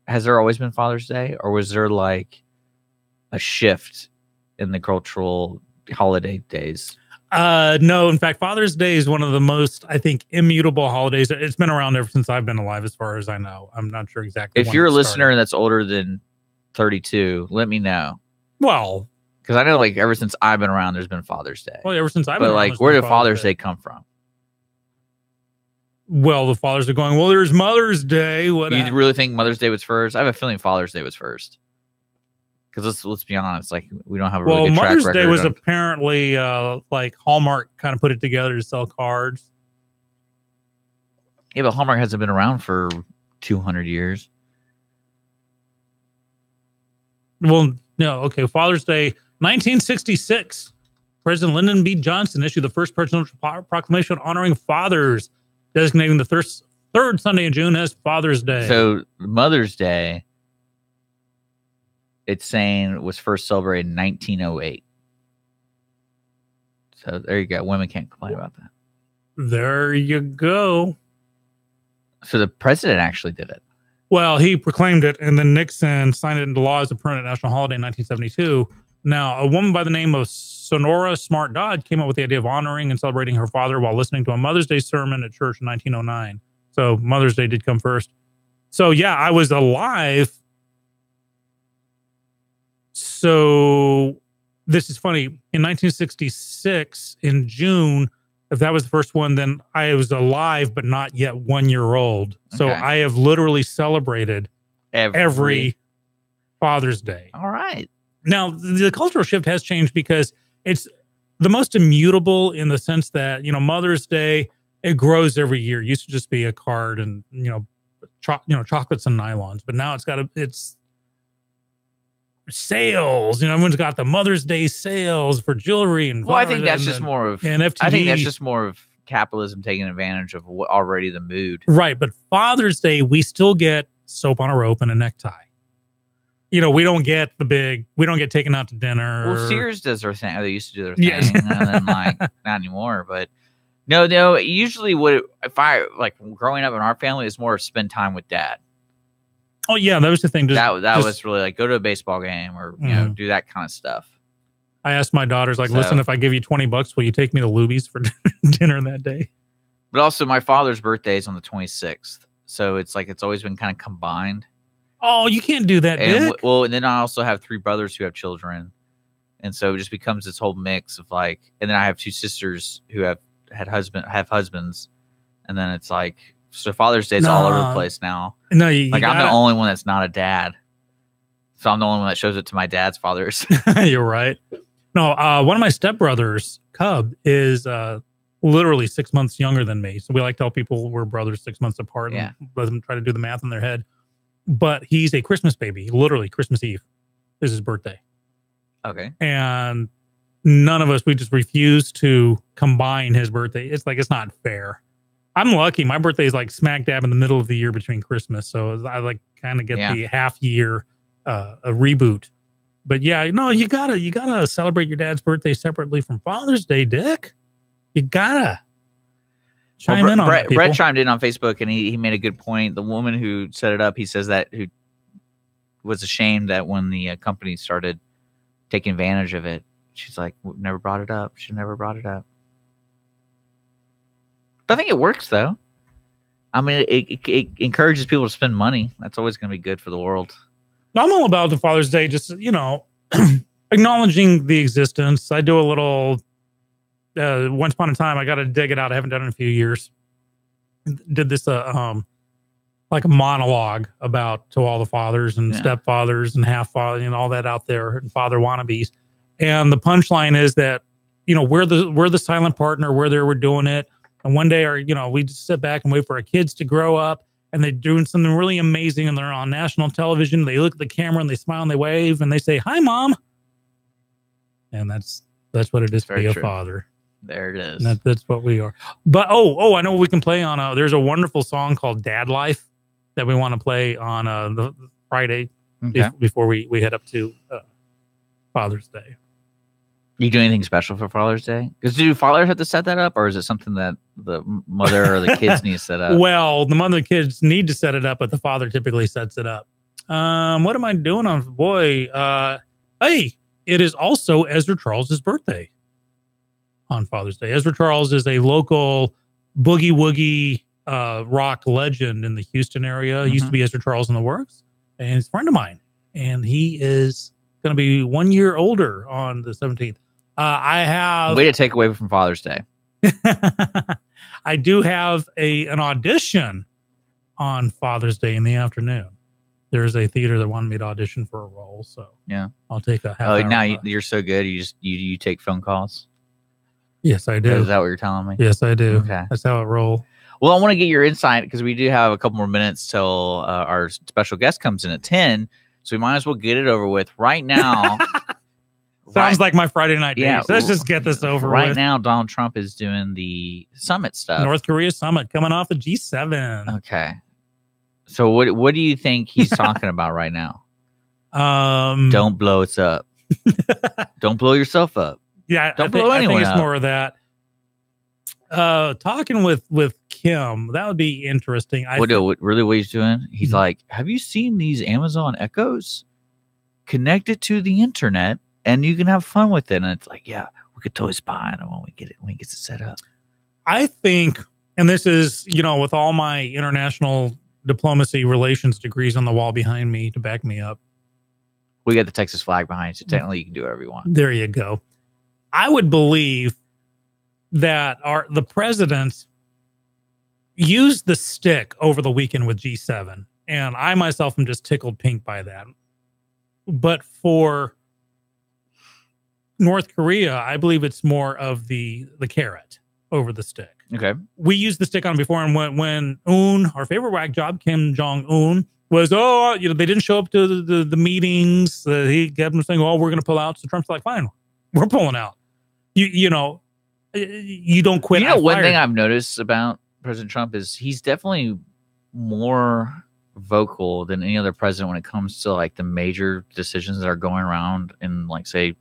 has there always been Father's Day, or was there like a shift in the cultural holiday days? No, in fact, Father's Day is one of the most, I think, immutable holidays. It's been around ever since I've been alive, as far as I know. I'm not sure exactly. If you're a listener that's older than 32, let me know. Well, because I know, like, ever since I've been around, there's been Father's Day. Well, ever since I've been around, like, where did Father's Day come from? Well, the fathers are going, well, there's Mother's Day. What? You really think Mother's Day was first? I have a feeling Father's Day was first. Because let's be honest, like, we don't have a really good track record. Mother's Day was apparently like Hallmark kind of put it together to sell cards. Yeah, but Hallmark hasn't been around for 200 years. Well, no. Okay. Father's Day, 1966. President Lyndon B. Johnson issued the first presidential proclamation honoring fathers, designating the third Sunday in June as Father's Day. So Mother's Day, it's saying was first celebrated in 1908. So there you go. Women can't complain about that. There you go. So the president actually did it. Well, he proclaimed it, and then Nixon signed it into law as a permanent national holiday in 1972. Now, a woman by the name of Sonora Smart Dodd came up with the idea of honoring and celebrating her father while listening to a Mother's Day sermon at church in 1909. So Mother's Day did come first. So, yeah, I was alive. So this is funny. In 1966, in June, if that was the first one, then I was alive, but not yet 1 year old. So I have literally celebrated every Father's Day. All right. Now, the cultural shift has changed because it's the most immutable in the sense that, Mother's Day, it grows every year. It used to just be a card and, chocolates and nylons. But now it's sales. Everyone's got the Mother's Day sales for jewelry and. Well, I think that's just more of. And FTD. I think that's just more of capitalism taking advantage of already the mood. Right, but Father's Day we still get soap on a rope and a necktie. We don't get we don't get taken out to dinner. Well, Sears does their thing. They used to do their thing, and then not anymore. But no. Usually, if I growing up in our family, it's more spend time with Dad. Oh yeah, that was the thing. That was really go to a baseball game or do that kind of stuff. I asked my daughters, listen, if I give you $20, will you take me to Luby's for dinner that day? But also, my father's birthday is on the 26th, so it's always been kind of combined. Oh, you can't do that, Dick. And then I also have 3 brothers who have children, and so it just becomes this whole mix of and then I have 2 sisters who have husbands, and then it's so Father's Day is all over the place now. No, I'm the only one that's not a dad, so I'm the only one that shows it to my dad's fathers. You're right. No, one of my stepbrothers, Cub, is literally 6 months younger than me. So we like to tell people we're brothers 6 months apart and let them try to do the math in their head. But he's a Christmas baby. Literally, Christmas Eve is his birthday. Okay. And none of us, we just refuse to combine his birthday. It's not fair. I'm lucky. My birthday is smack dab in the middle of the year between Christmas. So I kind of get the half year a reboot. But yeah, no, you gotta celebrate your dad's birthday separately from Father's Day, Dick. You gotta chime in on it. Brett chimed in on Facebook and he made a good point. The woman who set it up, he says that who was ashamed that when the company started taking advantage of it, she's like, never brought it up. She never brought it up. But I think it works though. I mean, it encourages people to spend money. That's always going to be good for the world. I'm all about the Father's Day, just, acknowledging the existence. I do a little, once upon a time, I got to dig it out. I haven't done it in a few years. Did this, a monologue to all the fathers and stepfathers and half father and all that out there and father wannabes. And the punchline is that, we're the silent partner. We're there, we're doing it. And one day, we just sit back and wait for our kids to grow up. And they're doing something really amazing, and they're on national television. They look at the camera and they smile and they wave and they say, "Hi, Mom." And that's what it is to be a father. There it is. That's what we are. But I know what we can play on. There's a wonderful song called "Dad Life" that we want to play on the Friday before we head up to Father's Day. You do anything special for Father's Day? Because do fathers have to set that up, or is it something that the mother or the kids need to set up? Well, the mother and kids need to set it up, but the father typically sets it up. What am I doing on? Boy, hey, it is also Ezra Charles's birthday on Father's Day. Ezra Charles is a local boogie woogie rock legend in the Houston area. He used to be Ezra Charles in the Works, and he's a friend of mine. And he is going to be 1 year older on the 17th. I have way to take away from Father's Day. I do have an audition on Father's Day in the afternoon. There's a theater that wanted me to audition for a role, so I'll take a half hour. Now you're so good. You take phone calls. Yes, I do. Is that what you're telling me? Yes, I do. Okay, that's how it rolls. Well, I want to get your insight because we do have a couple more minutes till our special guest comes in at 10. So we might as well get it over with right now. Sounds like my Friday night days. Yeah, Let's just get this over right with. now, Donald Trump is doing the summit stuff. North Korea summit coming off the G7. Okay. So what do you think he's talking about right now? Don't blow us up. Don't blow yourself up. Yeah, Don't blow anyone I think it's up. more of that. Talking with Kim, that would be interesting. What he's doing? He's like, have you seen these Amazon Echoes? Connect it to the internet, and you can have fun with it. And it's like, yeah, we could totally spy on it when we get it set up. I think, and this is, with all my international diplomacy relations degrees on the wall behind me to back me up. We got the Texas flag behind, so technically you can do whatever you want. There you go. I would believe that the presidents used the stick over the weekend with G7, and I myself am just tickled pink by that. But for North Korea, I believe it's more of the carrot over the stick. Okay. We used the stick on before, and when our favorite whack job, Kim Jong-un, was, they didn't show up to the meetings. He kept saying, we're going to pull out. So Trump's like, fine, we're pulling out. You don't quit. One thing I've noticed about President Trump is he's definitely more vocal than any other president when it comes to like the major decisions that are going around in like, say,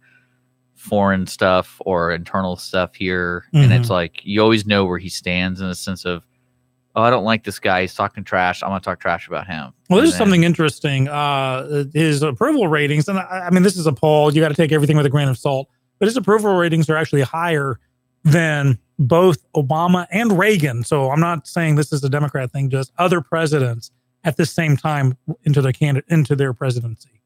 foreign stuff or internal stuff here. Mm-hmm. And it's like, you always know where he stands in the sense of, I don't like this guy. He's talking trash. I'm going to talk trash about him. Well, there's something interesting. His approval ratings, and I mean, this is a poll. You got to take everything with a grain of salt. But his approval ratings are actually higher than both Obama and Reagan. So I'm not saying this is a Democrat thing, just other presidents at the same time into their presidency.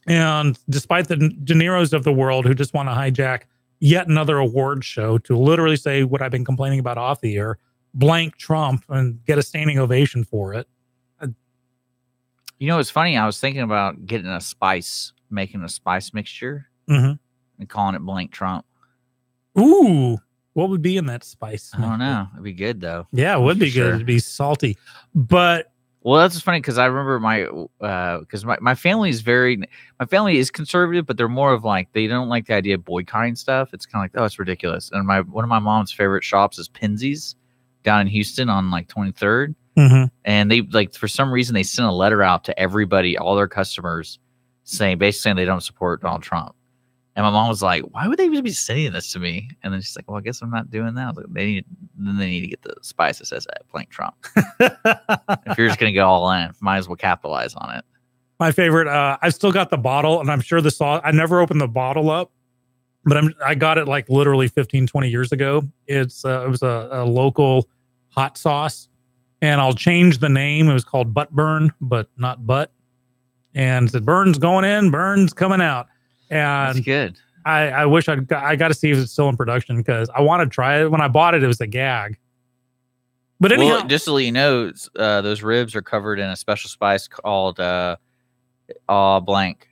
And despite the De Niro's of the world who just want to hijack yet another award show to literally say what I've been complaining about off the air, blank Trump, and get a standing ovation for it. It's funny. I was thinking about making a spice mixture and calling it blank Trump. Ooh, what would be in that spice? I don't know. It'd be good though. Yeah, it would be good. It'd be salty. But that's funny because I remember my family is conservative, but they're more of like, they don't like the idea of boycotting stuff. It's kind of like, it's ridiculous. And one of my mom's favorite shops is Pinsy's down in Houston on like 23rd. Mm-hmm. And they for some reason they sent a letter out to everybody, all their customers, basically saying they don't support Donald Trump. And my mom was like, why would they be sending this to me? And then she's like, well, I guess I'm not doing that. Like, they need to get the spice that says blank Trump. If you're just going to go all in, might as well capitalize on it. My favorite, I've still got the bottle, and I'm sure the sauce, I never opened the bottle up, but I got it like literally 15, 20 years ago. It was a local hot sauce, and I'll change the name. It was called Butt Burn, but not butt. And it said, Burn's going in, Burn's coming out. And that's good. I wish I got to see if it's still in production because I want to try it. When I bought it, it was a gag. But anyhow, just to let you know, those ribs are covered in a special spice called blank.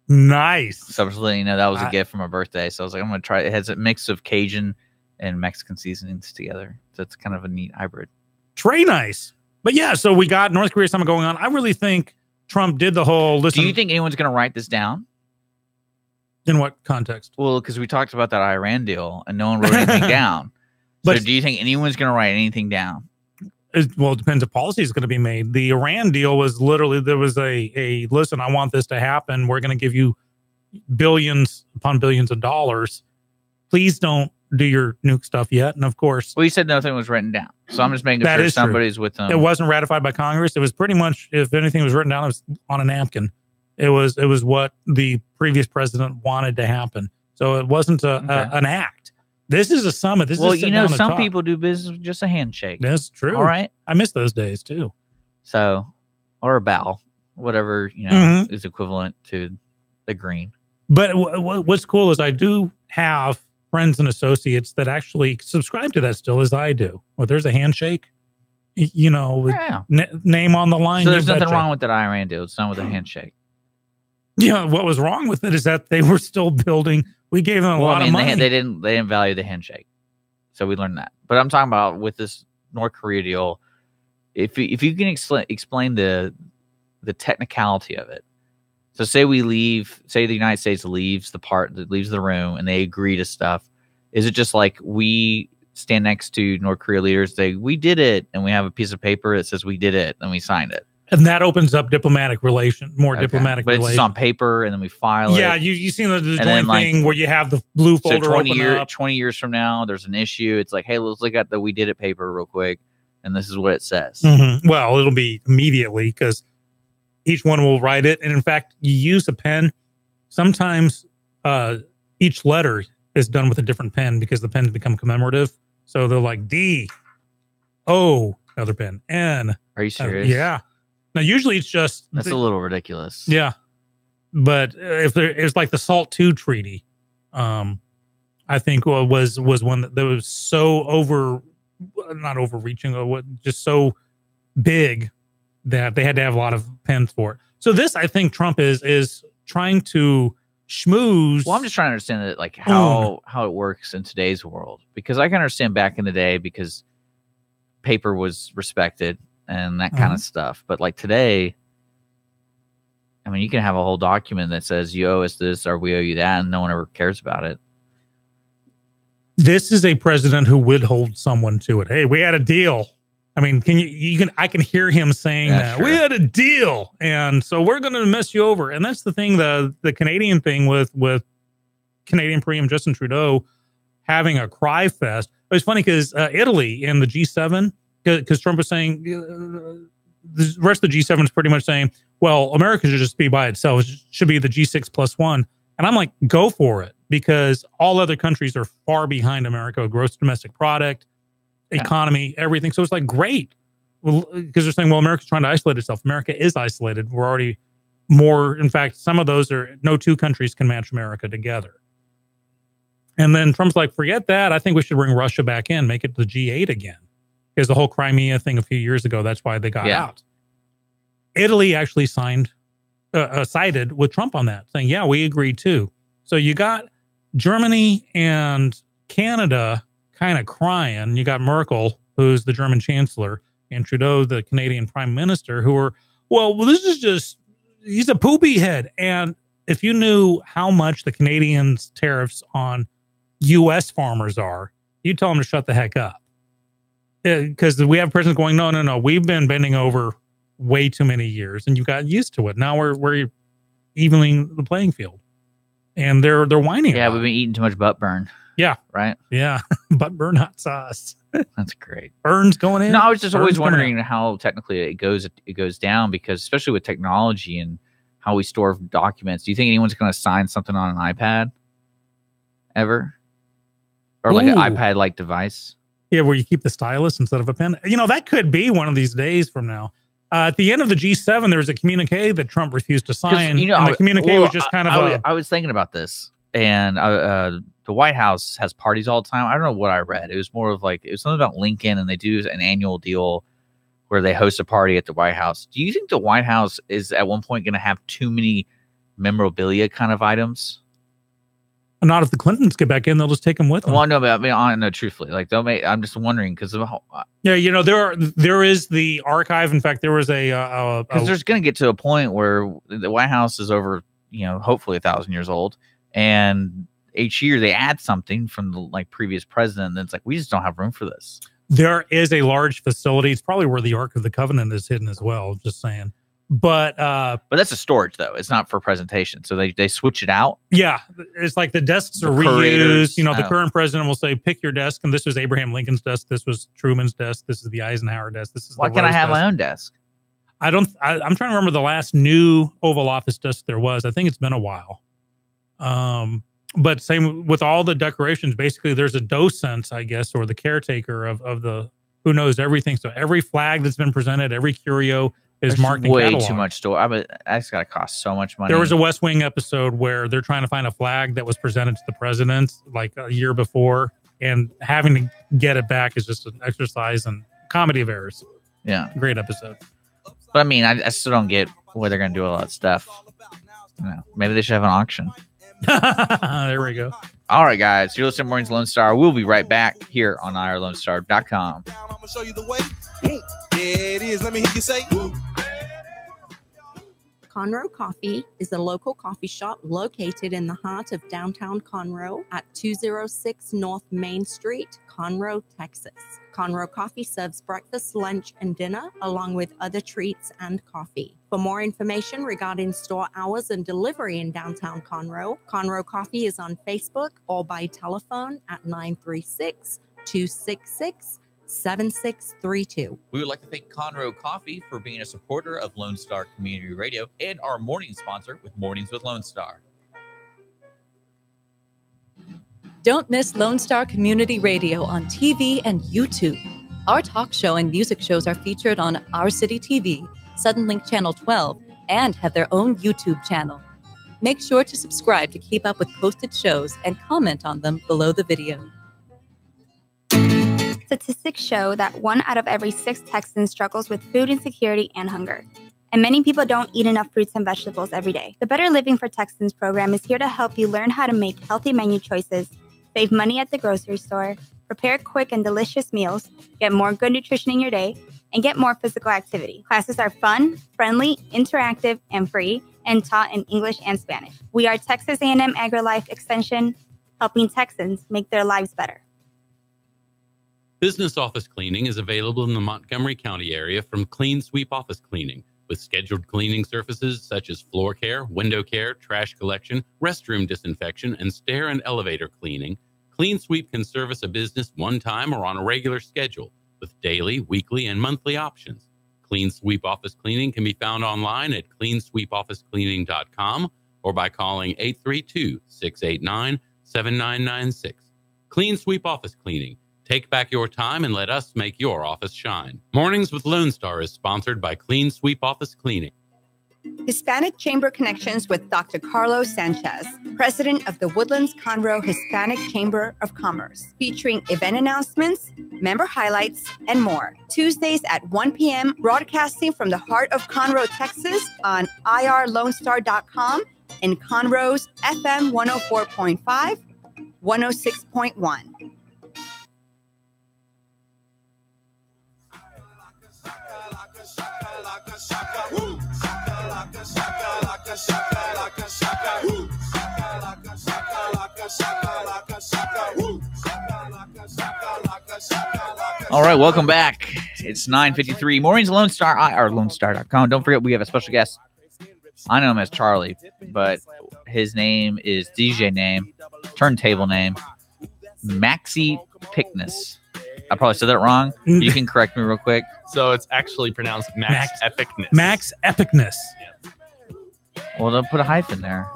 Nice. So just letting you know that was a gift for my birthday. So I was like, I'm gonna try it. It has a mix of Cajun and Mexican seasonings together. So it's kind of a neat hybrid. Very nice. But yeah, so we got North Korea summit going on. I really think Trump did the whole listen. Do you think anyone's gonna write this down? In what context? Well, because we talked about that Iran deal and no one wrote anything down. So do you think anyone's going to write anything down? It depends if policy is going to be made. The Iran deal was literally, there was a listen, I want this to happen. We're going to give you billions upon billions of dollars. Please don't do your nuke stuff yet. And of course. Well, you said nothing was written down. So I'm just making sure somebody's with them. It wasn't ratified by Congress. It was pretty much, if anything was written down, it was on a napkin. It was what the previous president wanted to happen. So it wasn't an act. This is a summit. This is some people do business with just a handshake. That's true. All right. I miss those days too. So, or a bow, whatever, is equivalent to the green. But what's cool is I do have friends and associates that actually subscribe to that still as I do. Well, there's a handshake, name on the line. So there's nothing wrong with that Iran deal. It's not with a handshake. Yeah, what was wrong with it is that they were still building. We gave them a lot of money. They didn't value the handshake. So we learned that. But I'm talking about with this North Korea deal, if you can explain the technicality of it. So say the United States leaves the room and they agree to stuff. Is it just like we stand next to North Korea leaders, we did it, and we have a piece of paper that says we did it, and we signed it? And that opens up diplomatic relations. But it's just on paper, and then we file it. Yeah, you seen the joint thing where you have the blue folder open 20 years from now, there's an issue. It's like, hey, let's look at the we did it paper real quick, and this is what it says. Mm-hmm. Well, it'll be immediately because each one will write it. And in fact, you use a pen. Sometimes each letter is done with a different pen because the pens become commemorative. So they're like D, O, another pen, N. Are you serious? Yeah. Now, usually it's just... That's a little ridiculous. Yeah. But if it's like the SALT II treaty, I think was one that was so not overreaching, just so big that they had to have a lot of pens for it. So this, I think Trump is trying to schmooze. Well, I'm just trying to understand that, like how it works in today's world, because I can understand back in the day because paper was respected and that kind of stuff. But like today, I mean, you can have a whole document that says you owe us this or we owe you that, and no one ever cares about it. This is a president who would hold someone to it. Hey, we had a deal. I mean, I can hear him saying that. Sure. We had a deal, and so we're going to mess you over. And that's the thing, the Canadian thing with Canadian Premier Justin Trudeau having a cry fest. It was funny because Italy in the G7, because Trump was saying, the rest of the G7 is pretty much saying, well, America should just be by itself. It should be the G6+1. And I'm like, go for it, because all other countries are far behind America, gross domestic product, economy, everything. So it's like, great. Well, because they're saying, well, America's trying to isolate itself. America is isolated. We're already more, in fact, some of those are, no two countries can match America together. And then Trump's like, forget that. I think we should bring Russia back in, make it the G8 again. Because the whole Crimea thing a few years ago, that's why they got out. Italy actually sided with Trump on that, saying, yeah, we agreed too. So you got Germany and Canada kind of crying. You got Merkel, who's the German chancellor, and Trudeau, the Canadian prime minister, who are, well, this is just, he's a poopy head. And if you knew how much the Canadians' tariffs on U.S. farmers are, you'd tell them to shut the heck up. Because we have presidents going, no, we've been bending over way too many years, and you got used to it. Now we're evening the playing field, and they're whining. Yeah, we've been eating too much butt burn. Yeah, right. Yeah, butt burn hot sauce. That's great. Burns going in. No, I was just always wondering how technically it goes down, because especially with technology and how we store documents. Do you think anyone's going to sign something on an iPad ever, or like an iPad-like device? Yeah, where you keep the stylus instead of a pen. You know, that could be one of these days from now. At the end of the G7, there was a communique that Trump refused to sign. You know, and the communique was just kind of I was thinking about this, and the White House has parties all the time. I don't know what I read. It was more of like, it was something about Lincoln, and they do an annual deal where they host a party at the White House. Do you think the White House is at one point going to have too many memorabilia kind of items? Not if the Clintons get back in, they'll just take them with them. Well, no, but I mean, no, truthfully, like I'm just wondering because yeah, you know, there is the archive. In fact, there was because there's going to get to a point where the White House is over, you know, hopefully 1,000 years old, and each year they add something from the previous president, and it's like we just don't have room for this. There is a large facility. It's probably where the Ark of the Covenant is hidden as well. Just saying. But that's a storage though. It's not for presentation. So they switch it out. Yeah. It's like the desks are reused. You know, the current president will say, pick your desk. And this was Abraham Lincoln's desk. This was Truman's desk. This is the Eisenhower desk. This is why can't I have my own desk? I'm trying to remember the last new Oval Office desk there was. I think it's been a while. But same with all the decorations, basically there's a docent, I guess, or the caretaker of the, who knows everything. So every flag that's been presented, every curio is marked in way catalog. Too much store. That's got to cost so much money. There was a West Wing episode where they're trying to find a flag that was presented to the president like a year before, and having to get it back is just an exercise in comedy of errors. Yeah. Great episode. But I mean, I still don't get why they're going to do a lot of stuff. You know, maybe they should have an auction. There we go. All right, guys. You're listening to Mornings Lone Star. We'll be right back here on irlonestar.com. I'm gonna show you the way. Yeah, it is. Let me hear you say. Conroe Coffee is a local coffee shop located in the heart of downtown Conroe at 206 North Main Street, Conroe, Texas. Conroe Coffee serves breakfast, lunch, and dinner, along with other treats and coffee. For more information regarding store hours and delivery in downtown Conroe, Conroe Coffee is on Facebook or by telephone at 936-266-7632. We would like to thank Conroe Coffee for being a supporter of Lone Star Community Radio and our morning sponsor with Mornings with Lone Star. Don't miss Lone Star Community Radio on TV and YouTube. Our talk show and music shows are featured on Our City TV, Suddenlink Channel 12, and have their own YouTube channel. Make sure to subscribe to keep up with posted shows and comment on them below the video. Statistics show that 1 out of every 6 Texans struggles with food insecurity and hunger. And many people don't eat enough fruits and vegetables every day. The Better Living for Texans program is here to help you learn how to make healthy menu choices, save money at the grocery store, prepare quick and delicious meals, get more good nutrition in your day, and get more physical activity. Classes are fun, friendly, interactive, and free, and taught in English and Spanish. We are Texas A&M AgriLife Extension, helping Texans make their lives better. Business office cleaning is available in the Montgomery County area from Clean Sweep Office Cleaning, with scheduled cleaning services such as floor care, window care, trash collection, restroom disinfection, and stair and elevator cleaning. Clean Sweep can service a business one time or on a regular schedule, with daily, weekly, and monthly options. Clean Sweep Office Cleaning can be found online at cleansweepofficecleaning.com or by calling 832-689-7996. Clean Sweep Office Cleaning. Take back your time and let us make your office shine. Mornings with Lone Star is sponsored by Clean Sweep Office Cleaning. Hispanic Chamber Connections with Dr. Carlos Sanchez, president of the Woodlands Conroe Hispanic Chamber of Commerce, featuring event announcements, member highlights, and more. Tuesdays at 1 p.m., broadcasting from the heart of Conroe, Texas on irlonestar.com and Conroe's FM 104.5, 106.1. All right, welcome back. It's 9:53. Mornings Lone Star, irlonestar.com. Don't forget, we have a special guest. I know him as Charlie, but his name is DJ name, turntable name, Maxi Pickness. I probably said that wrong. You can correct me real quick. So it's actually pronounced Max Epicness. Max Epicness. Well, don't put a hyphen there.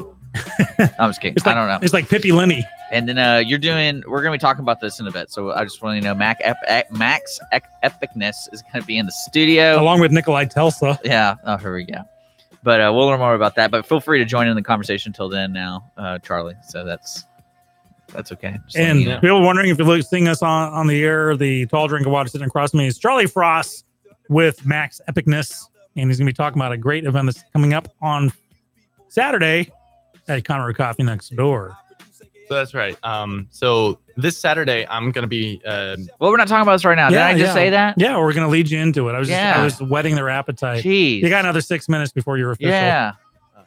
I'm just kidding. Like, I don't know. It's like Pippi Lenny. And then we're going to be talking about this in a bit. So I just want to know Max Epicness is going to be in the studio. Along with Nikolai Telsa. Yeah. Oh, here we go. But we'll learn more about that. But feel free to join in the conversation until then now, Charlie. So that's okay. Just and people wondering if you're seeing us on the air, the tall drink of water sitting across from me is Charlie Frost with Max Epicness. And he's going to be talking about a great event that's coming up on Saturday at Conroe Coffee next door. So that's right. So this Saturday, I'm going to be... well, we're not talking about this right now. Did I just say that? Yeah, we're going to lead you into it. I was whetting their appetite. Jeez. You got another 6 minutes before you're official. Yeah.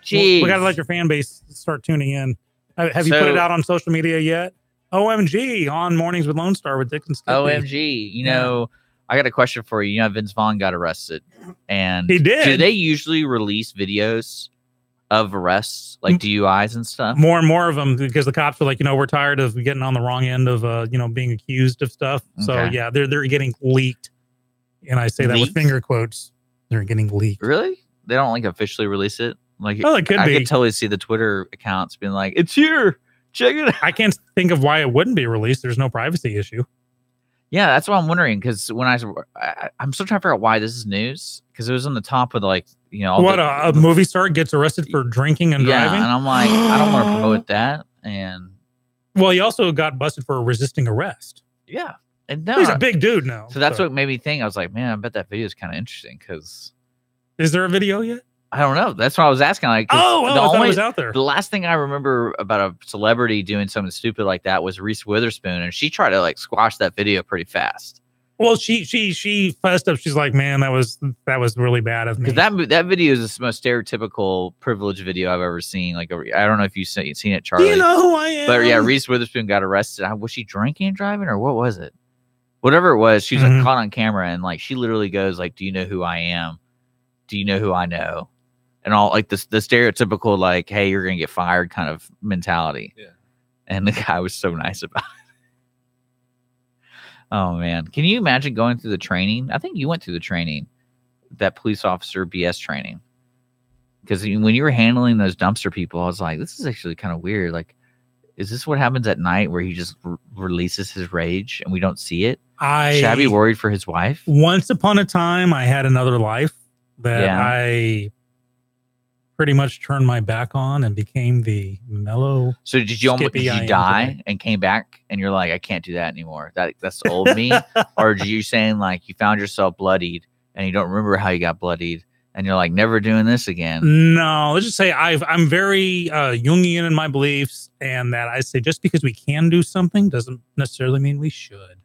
Jeez. We got to let your fan base start tuning in. Have you put it out on social media yet? OMG on Mornings with Lone Star with Dick and Skippy. OMG. You know, I got a question for you. You know, Vince Vaughn got arrested. And he did. Do they usually release videos of arrests, like DUIs and stuff? More and more of them, because the cops are like, we're tired of getting on the wrong end of, being accused of stuff. Okay. So, yeah, they're getting leaked. And I say that with finger quotes. They're getting leaked. Really? They don't, like, officially release it? Like, it could be. I could totally see the Twitter accounts being like, it's here. Check it out. I can't think of why it wouldn't be released. There's no privacy issue. Yeah, that's what I'm wondering, because when I'm still trying to figure out why this is news, because it was on the top of a movie star gets arrested for drinking and driving. And I'm like, I don't want to promote that. And he also got busted for resisting arrest. Yeah, and he's a big dude now. So that's what made me think. I was like, man, I bet that video is kind of interesting. Because is there a video yet? I don't know. That's what I was asking. Like, I thought it was out there. The last thing I remember about a celebrity doing something stupid like that was Reese Witherspoon, and she tried to like squash that video pretty fast. Well, she fussed up. She's like, "Man, that was really bad of me." Because that video is the most stereotypical privilege video I've ever seen. Like, I don't know if you've seen it, Charlie. Do you know who I am? But yeah, Reese Witherspoon got arrested. Was she drinking and driving, or what was it? Whatever it was, she was like caught on camera, and like she literally goes like, "Do you know who I am? Do you know who I know?" And all like the stereotypical like, "Hey, you're gonna get fired" kind of mentality. Yeah. And the guy was so nice about it. Oh man, can you imagine going through the training? I think you went through the training, that police officer BS training, because when you were handling those dumpster people, I was like, this is actually kind of weird. Like, is this what happens at night where he just releases his rage and we don't see it? Should I be worried for his wife? Once upon a time, I had another life that I pretty much turned my back on and became the mellow. So did you die and came back and you're like, I can't do that anymore? That's the old me? Or are you saying like you found yourself bloodied and you don't remember how you got bloodied and you're like, never doing this again? No, let's just say I'm very Jungian in my beliefs, and that I say just because we can do something doesn't necessarily mean we should.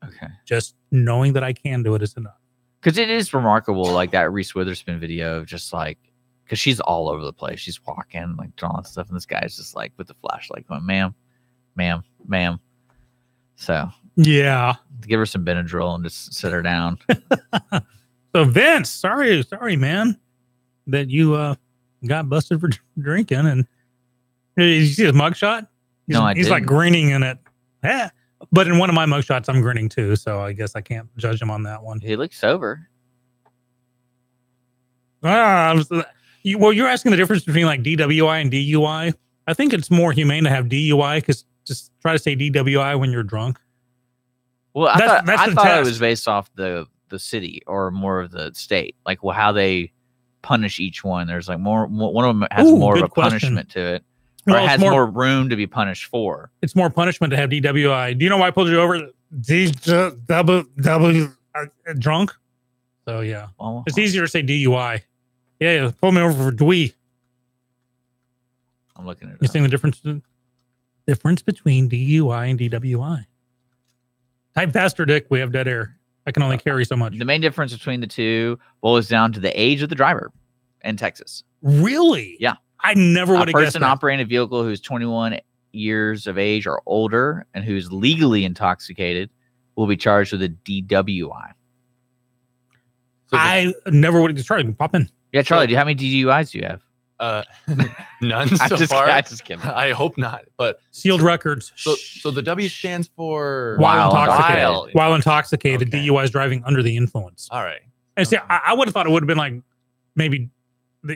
Okay. Just knowing that I can do it is enough. Because it is remarkable, like that Reese Witherspoon video of just like, because she's all over the place. She's walking, like doing all that stuff, and this guy's just like with the flashlight going, ma'am, ma'am, ma'am. So yeah, give her some Benadryl and just sit her down. So Vince, sorry, man, that you got busted for drinking. And did you see his mugshot? He's like grinning in it. Yeah, but in one of my mugshots, I'm grinning too. So I guess I can't judge him on that one. He looks sober. You're asking the difference between like DWI and DUI. I think it's more humane to have DUI, because just try to say DWI when you're drunk. Well, I thought it was based off the city or more of the state, like how they punish each one. There's like one of them has more of a punishment to it, or it has more room to be punished for. It's more punishment to have DWI. Do you know why I pulled you over? DW drunk. So yeah, it's easier to say DUI. Yeah, pull me over for DWI. I'm looking at it. You seeing the difference between DUI and DWI? Type faster, Dick. We have dead air. I can only carry so much. The main difference between the two boils down to the age of the driver in Texas. Really? Yeah. I never would have guessed that. A person operating a vehicle who's 21 years of age or older and who's legally intoxicated will be charged with a DWI. So I never would have Charlie, pop in. Yeah, Charlie, how many DUIs do you have? None so far. I just kidding. I hope not. But sealed records. So the W stands for while intoxicated. Okay. DUI is driving under the influence. All right. And see, I would have thought it would have been like maybe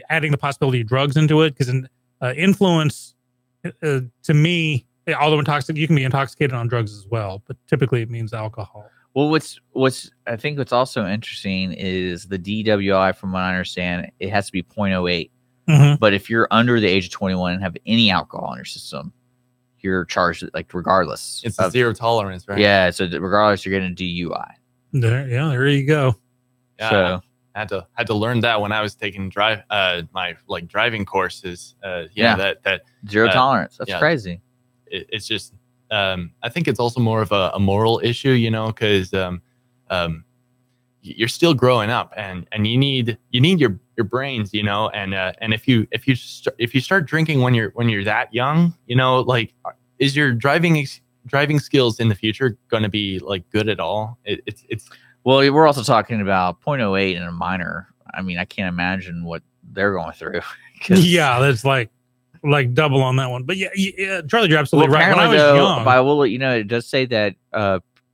adding the possibility of drugs into it, because influence to me, although intoxicated, you can be intoxicated on drugs as well, but typically it means alcohol. Well, I think what's also interesting is the DWI, from what I understand, it has to be 0.08. Mm-hmm. But if you're under the age of 21 and have any alcohol in your system, you're charged like regardless. It's a zero tolerance, right? Yeah, so regardless, you're getting a DUI. There you go. Yeah, so I had to learn that when I was taking my driving courses. That zero tolerance. That's crazy. It's just. I think it's also more of a moral issue, because you're still growing up, and you need your brains, and if you start drinking when you're that young, is your driving skills in the future going to be like good at all? It's well, we're also talking about 0.08 in a minor. I mean, I can't imagine what they're going through. Yeah, that's like double on that one. But yeah, Charlie, you're absolutely right. When I was young, I will let you know, it does say that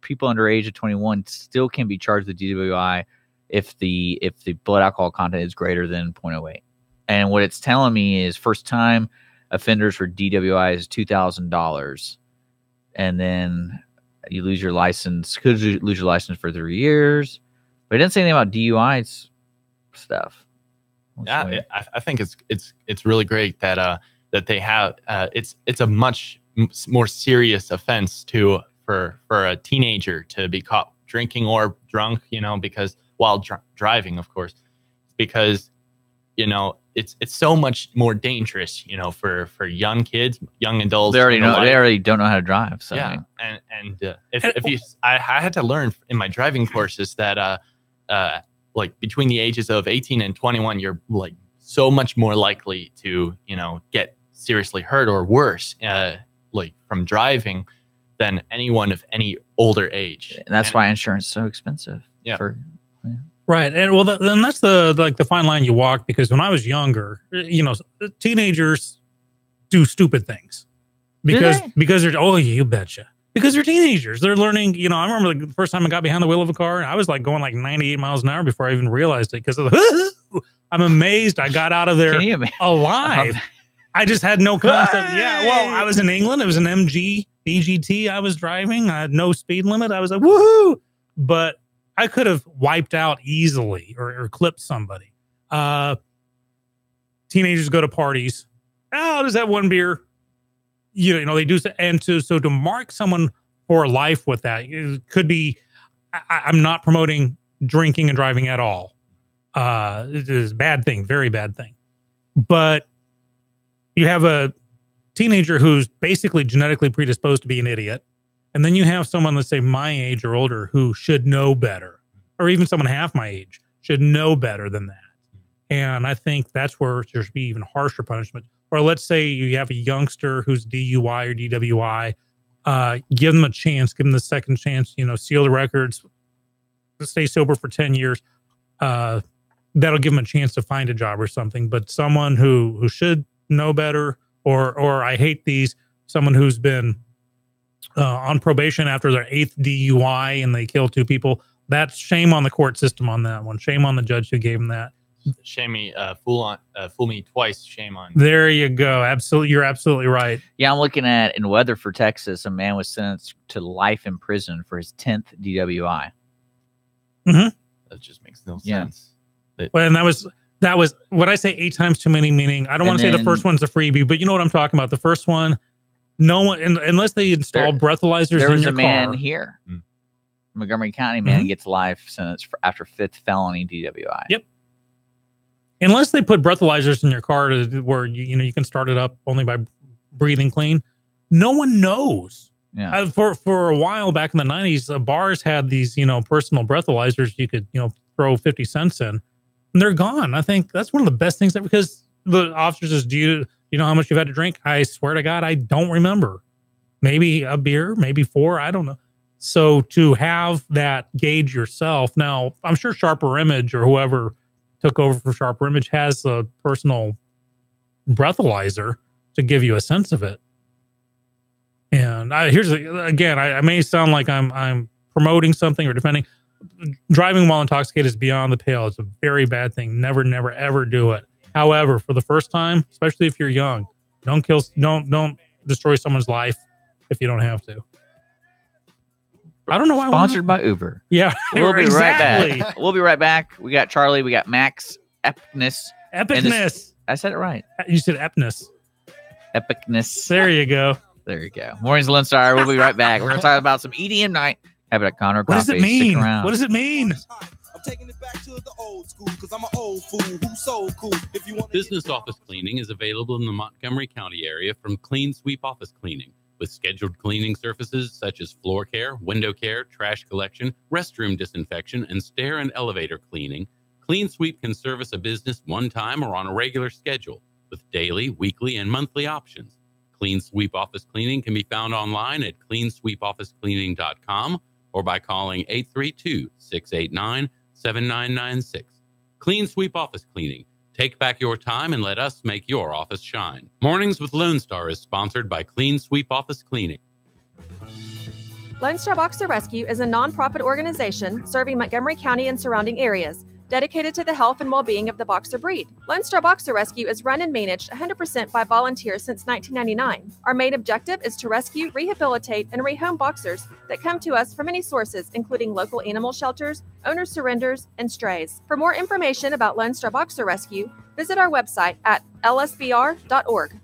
people under age of 21 still can be charged with DWI if the blood alcohol content is greater than 0.08. And what it's telling me is first time offenders for DWI is $2,000, and then you lose your license. Could you lose your license for 3 years? But it didn't say anything about DUI stuff. Yeah, I think it's really great that they have it's a much more serious offense for a teenager to be caught drinking or drunk, because while driving, of course, because it's so much more dangerous, for young kids, young adults. They already don't know how to drive. So yeah, I had to learn in my driving courses that like between the ages of 18 and 21, you're like so much more likely to get seriously hurt or worse, like from driving, than anyone of any older age. And that's why insurance is so expensive. Yeah. Right. And well, then that's the fine line you walk, because when I was younger, teenagers do stupid things because they're, you betcha. Because they're teenagers. They're learning, I remember the first time I got behind the wheel of a car, I was like going like 98 miles an hour before I even realized it, because I'm amazed I got out of there alive. I just had no concept. Yeah. Well, I was in England. It was an MG BGT I was driving. I had no speed limit. I was like, woohoo. But I could have wiped out easily or clipped somebody. Teenagers go to parties. Oh, just have one beer. They do. And so to mark someone for life with that, it could be, I'm not promoting drinking and driving at all. It is a bad thing, very bad thing. But you have a teenager who's basically genetically predisposed to be an idiot. And then you have someone, let's say my age or older, who should know better, or even someone half my age should know better than that. And I think that's where there should be even harsher punishment. Or let's say you have a youngster who's DUI or DWI, give them a chance, give them the second chance, seal the records, stay sober for 10 years. That'll give them a chance to find a job or something. But someone who should know better, or I hate these, someone who's been on probation after their 8th DUI and they kill 2 people, that's shame on the court system on that one. Shame on the judge who gave him that. Shame me, fool me twice. Shame on. There you go. Absolutely, you're absolutely right. Yeah, I'm looking at in Weatherford, Texas, a man was sentenced to life in prison for his 10th DWI. Mm-hmm. That just makes no sense. Well, and that was when I say 8 times too many, meaning I don't want to say the first one's a freebie, but you know what I'm talking about. The first one, no one, unless they install breathalyzers in your car. There was a man here, Montgomery County man, gets life sentence after 5th felony DWI. Yep. Unless they put breathalyzers in your car where you can start it up only by breathing clean, no one knows. Yeah. For a while back in the 90s, bars had these personal breathalyzers you could throw 50 cents in, and they're gone. I think that's one of the best things, because the officer says, do you know how much you've had to drink? I swear to God, I don't remember. Maybe a beer, maybe 4, I don't know. So to have that gauge yourself, now I'm sure Sharper Image or whoever took over for Sharper Image has a personal breathalyzer to give you a sense of it. And I may sound like I'm promoting something or defending. Driving while intoxicated is beyond the pale. It's a very bad thing. Never, never, ever do it. However, for the first time, especially if you're young, don't destroy someone's life if you don't have to. I don't know why. Sponsored by Uber. Yeah, we'll be right back. We'll be right back. We got Charlie. We got Max. Epicness. I said it right. You said epness. Epicness. There you go. There you go. Mornings Lone Star. We'll be right back. We're going to talk about some EDM night. Have it at Conroe Coffee. What does it mean? What does it mean? I'm taking it back to the old school because I'm an old fool who's so cool. If you want business office cleaning is available in the Montgomery County area from Clean Sweep Office Cleaning, with scheduled cleaning services such as floor care, window care, trash collection, restroom disinfection, and stair and elevator cleaning. Clean Sweep can service a business one time or on a regular schedule with daily, weekly, and monthly options. Clean Sweep Office Cleaning can be found online at cleansweepofficecleaning.com or by calling 832-689-7996. Clean Sweep Office Cleaning. Take back your time and let us make your office shine. Mornings with Lone Star is sponsored by Clean Sweep Office Cleaning. Lone Star Boxer Rescue is a nonprofit organization serving Montgomery County and surrounding areas, dedicated to the health and well-being of the boxer breed. Lone Star Boxer Rescue is run and managed 100% by volunteers since 1999. Our main objective is to rescue, rehabilitate, and rehome boxers that come to us from many sources, including local animal shelters, owner surrenders, and strays. For more information about Lone Star Boxer Rescue, visit our website at lsbr.org.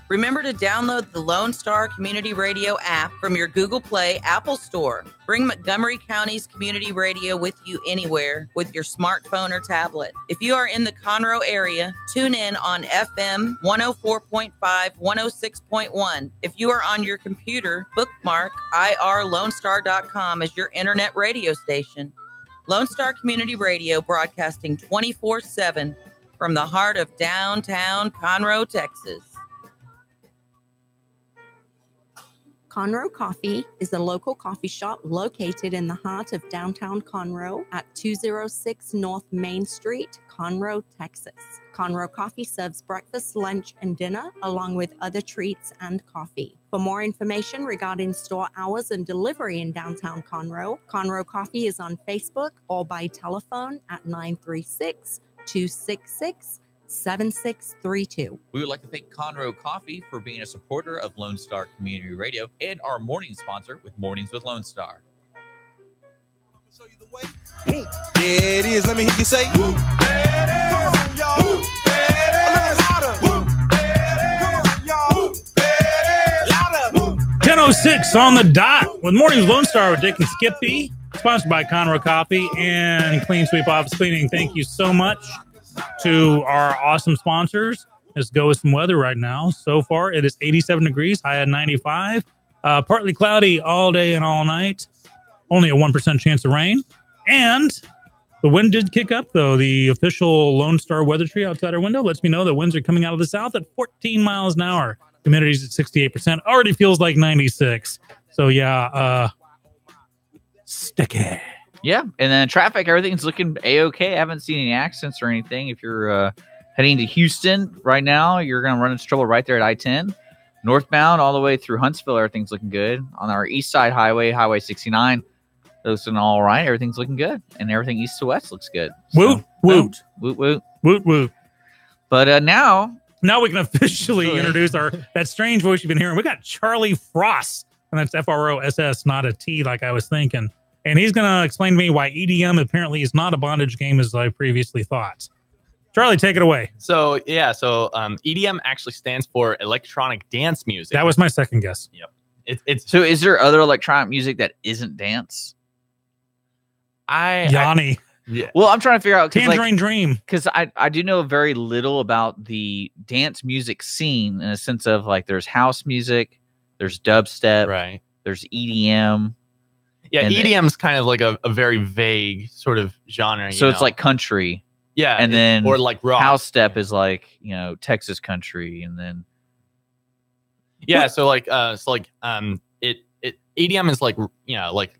Remember to download the Lone Star Community Radio app from your Google Play Apple Store. Bring Montgomery County's community radio with you anywhere with your smartphone or tablet. If you are in the Conroe area, tune in on FM 104.5, 106.1. If you are on your computer, bookmark irlonestar.com as your internet radio station. Lone Star Community Radio, broadcasting 24/7 from the heart of downtown Conroe, Texas. Conroe Coffee is a local coffee shop located in the heart of downtown Conroe at 206 North Main Street, Conroe, Texas. Conroe Coffee serves breakfast, lunch, and dinner, along with other treats and coffee. For more information regarding store hours and delivery in downtown Conroe, Conroe Coffee is on Facebook or by telephone at 936-266-7632. We would like to thank Conroe Coffee for being a supporter of Lone Star Community Radio and our morning sponsor with Mornings with Lone Star. Yeah, it is. Let me hear you say, woo, badass. Come on, y'all. Woo, badass. Louder. Woo, badass. Come on, y'all. Woo, badass. Louder. Woo. 10:06 on the dot with Mornings Lone Star with Dick and Skippy, sponsored by Conroe Coffee and Clean Sweep Office Cleaning. Thank you so much to our awesome sponsors. Let's go with some weather right now. So far, it is 87 degrees, high at 95. Partly cloudy all day and all night. Only a 1% chance of rain. And the wind did kick up, though. The official Lone Star weather tree outside our window lets me know that winds are coming out of the south at 14 miles an hour. Humidity's at 68%. Already feels like 96. So, yeah, sticky. Yeah, and then traffic, everything's looking A-okay. I haven't seen any accidents or anything. If you're heading to Houston right now, you're going to run into trouble right there at I-10. Northbound all the way through Huntsville, everything's looking good. On our east side highway, Highway 69, looking all right. Everything's looking good. And everything east to west looks good. Woot, woot. Woot, woot. Woot, woot. But now we can officially introduce that strange voice you've been hearing. We got Charlie Frost, and that's F-R-O-S-S, not a T like I was thinking. And he's going to explain to me why EDM apparently is not a bondage game as I previously thought. Charlie, take it away. So EDM actually stands for electronic dance music. That was my second guess. Yep. It's So is there other electronic music that isn't dance? Yanni. Yeah. Well, I'm trying to figure out. Tangerine Dream. Because I do know very little about the dance music scene in a sense of like there's house music, there's dubstep, right? There's EDM. Yeah, EDM's kind of like a very vague sort of genre. So it's like country. Yeah. And then or like rock. House step is like, Texas country. And then. Yeah. So EDM is like,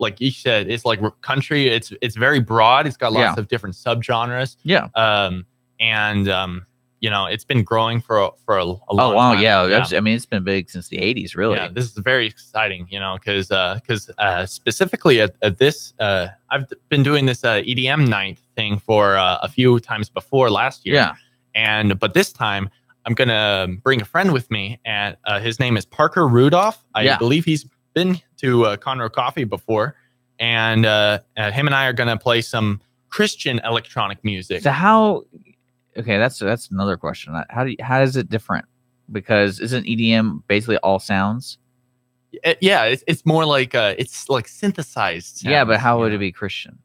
like you said, it's like country. It's very broad. It's got lots of different subgenres. Yeah. It's been growing for a long time. Yeah. I mean, it's been big since the 80s, really. Yeah, this is very exciting, because specifically at this, I've been doing this EDM night thing for a few times before last year. Yeah. But this time I'm going to bring a friend with me, and his name is Parker Rudolph. I believe he's been to Conroe Coffee before, and him and I are going to play some Christian electronic music. So how... Okay, that's another question. How is it different? Because isn't EDM basically all sounds? It's more like it's like synthesized sounds, yeah, but how would it be Christian?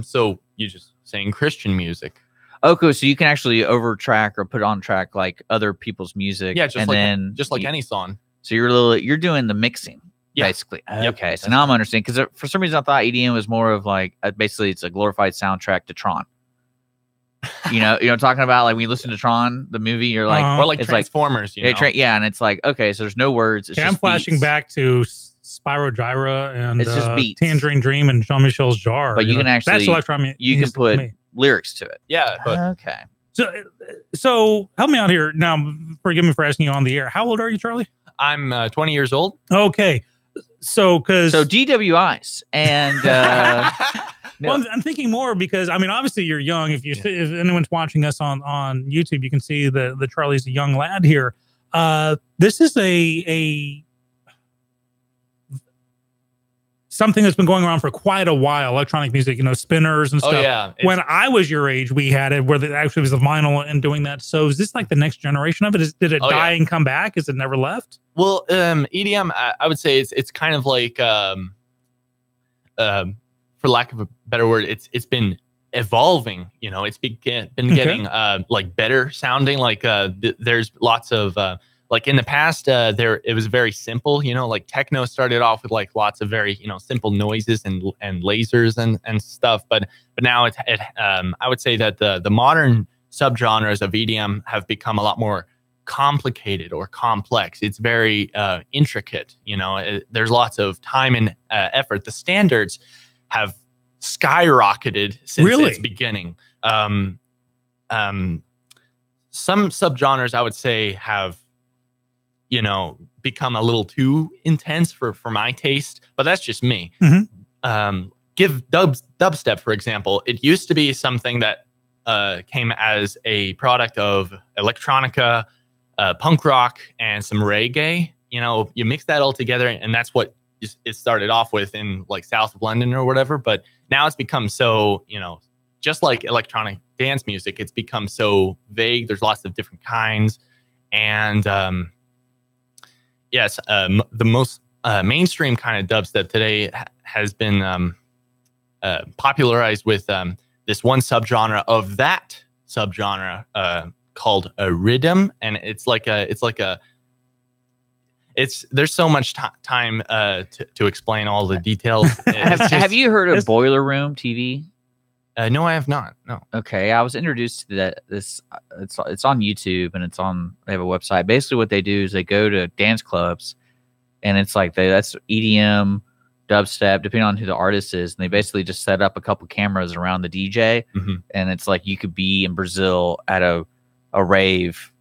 So you're just saying Christian music. Okay, so you can actually overtrack or put on track like other people's music. Yeah, just like any song. So you're doing the mixing, basically. Okay, so now I'm understanding, because for some reason I thought EDM was more of like basically it's a glorified soundtrack to Tron. You know, talking about like when you listen to Tron, the movie, you're like, or like it's Transformers. Like, and it's like, okay, so there's no words. It's I'm flashing back to Spyro Gyra and it's just beats. Tangerine Dream and Jean-Michel's Jar. But you can actually that's electronic. You can put lyrics to it. Yeah. But, okay. So help me out here now. Forgive me for asking you on the air. How old are you, Charlie? I'm 20 years old. Okay. So DWIs and. Well, I'm thinking more because, I mean, obviously you're young. If anyone's watching us on YouTube, you can see the Charlie's a young lad here. This is a something that's been going around for quite a while. Electronic music, spinners and stuff. Oh yeah. When I was your age, we had it where it actually was the vinyl and doing that. So is this like the next generation of it? Did it die and come back? Is it never left? Well, EDM, I would say it's kind of like, for lack of a better word, it's been evolving. It's been getting like better sounding. Like there's lots of like in the past, it was very simple. Like techno started off with like lots of very simple noises and lasers and stuff. But now I would say that the modern subgenres of EDM have become a lot more complicated or complex. It's very intricate. There's lots of time and effort. The standards have skyrocketed since its beginning. Some subgenres I would say have become a little too intense for my taste, but that's just me. Give dubstep, for example. It used to be something that came as a product of electronica, punk rock, and some reggae. You mix that all together, and that's what it started off with in like south of London or whatever. But now it's become so, just like electronic dance music, it's become so vague. There's lots of different kinds. And yes, the most mainstream kind of dubstep today has been popularized with this one subgenre of that subgenre called a rhythm. And there's so much time to explain all the details. Have you heard of Boiler Room TV? No, I have not. No. Okay, I was introduced to that. It's on YouTube and they have a website. Basically, what they do is they go to dance clubs, and it's like that's EDM, dubstep, depending on who the artist is. And they basically just set up a couple cameras around the DJ, and it's like you could be in Brazil at a rave,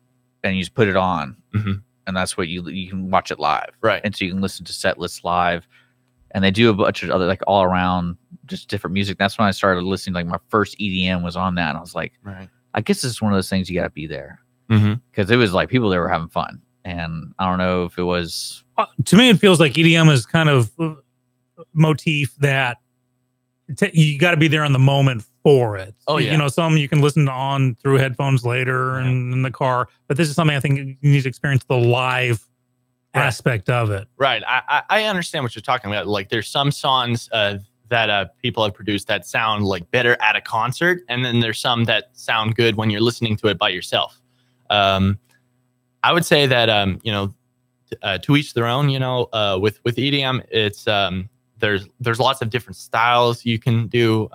and you just put it on. And that's what you can watch it live, right? And so you can listen to set lists live, and they do a bunch of other like all around just different music. That's when I started listening. Like my first EDM was on that, and I was like, right. I guess it's one of those things you got to be there because it was like people that were having fun, and I don't know if it was. To me, it feels like EDM is kind of a motif that you got to be there in the moment for it. Oh yeah. Some you can listen on through headphones later and in the car, but this is something I think you need to experience the live aspect of it. Right. I understand what you're talking about. Like there's some songs that people have produced that sound like better at a concert, and then there's some that sound good when you're listening to it by yourself. I would say that to each their own. With EDM, it's there's lots of different styles you can do.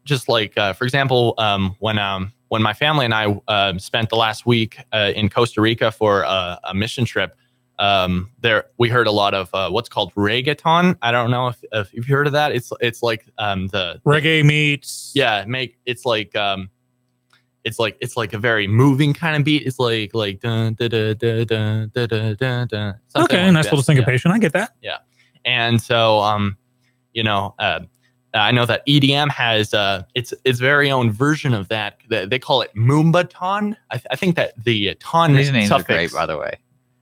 Just like for example, when my family and I spent the last week in Costa Rica for a mission trip, we heard a lot of what's called reggaeton. I don't know if you've heard of that. It's like the reggae meets. Yeah, it's like a very moving kind of beat. It's like dun, dun, dun, dun, dun, dun, dun, dun, dun, okay, like nice little syncopation. Yeah. I get that. Yeah, and so I know that EDM has its very own version of that. They call it Moombaton. I think that the ton These names suffix, are great, by the way.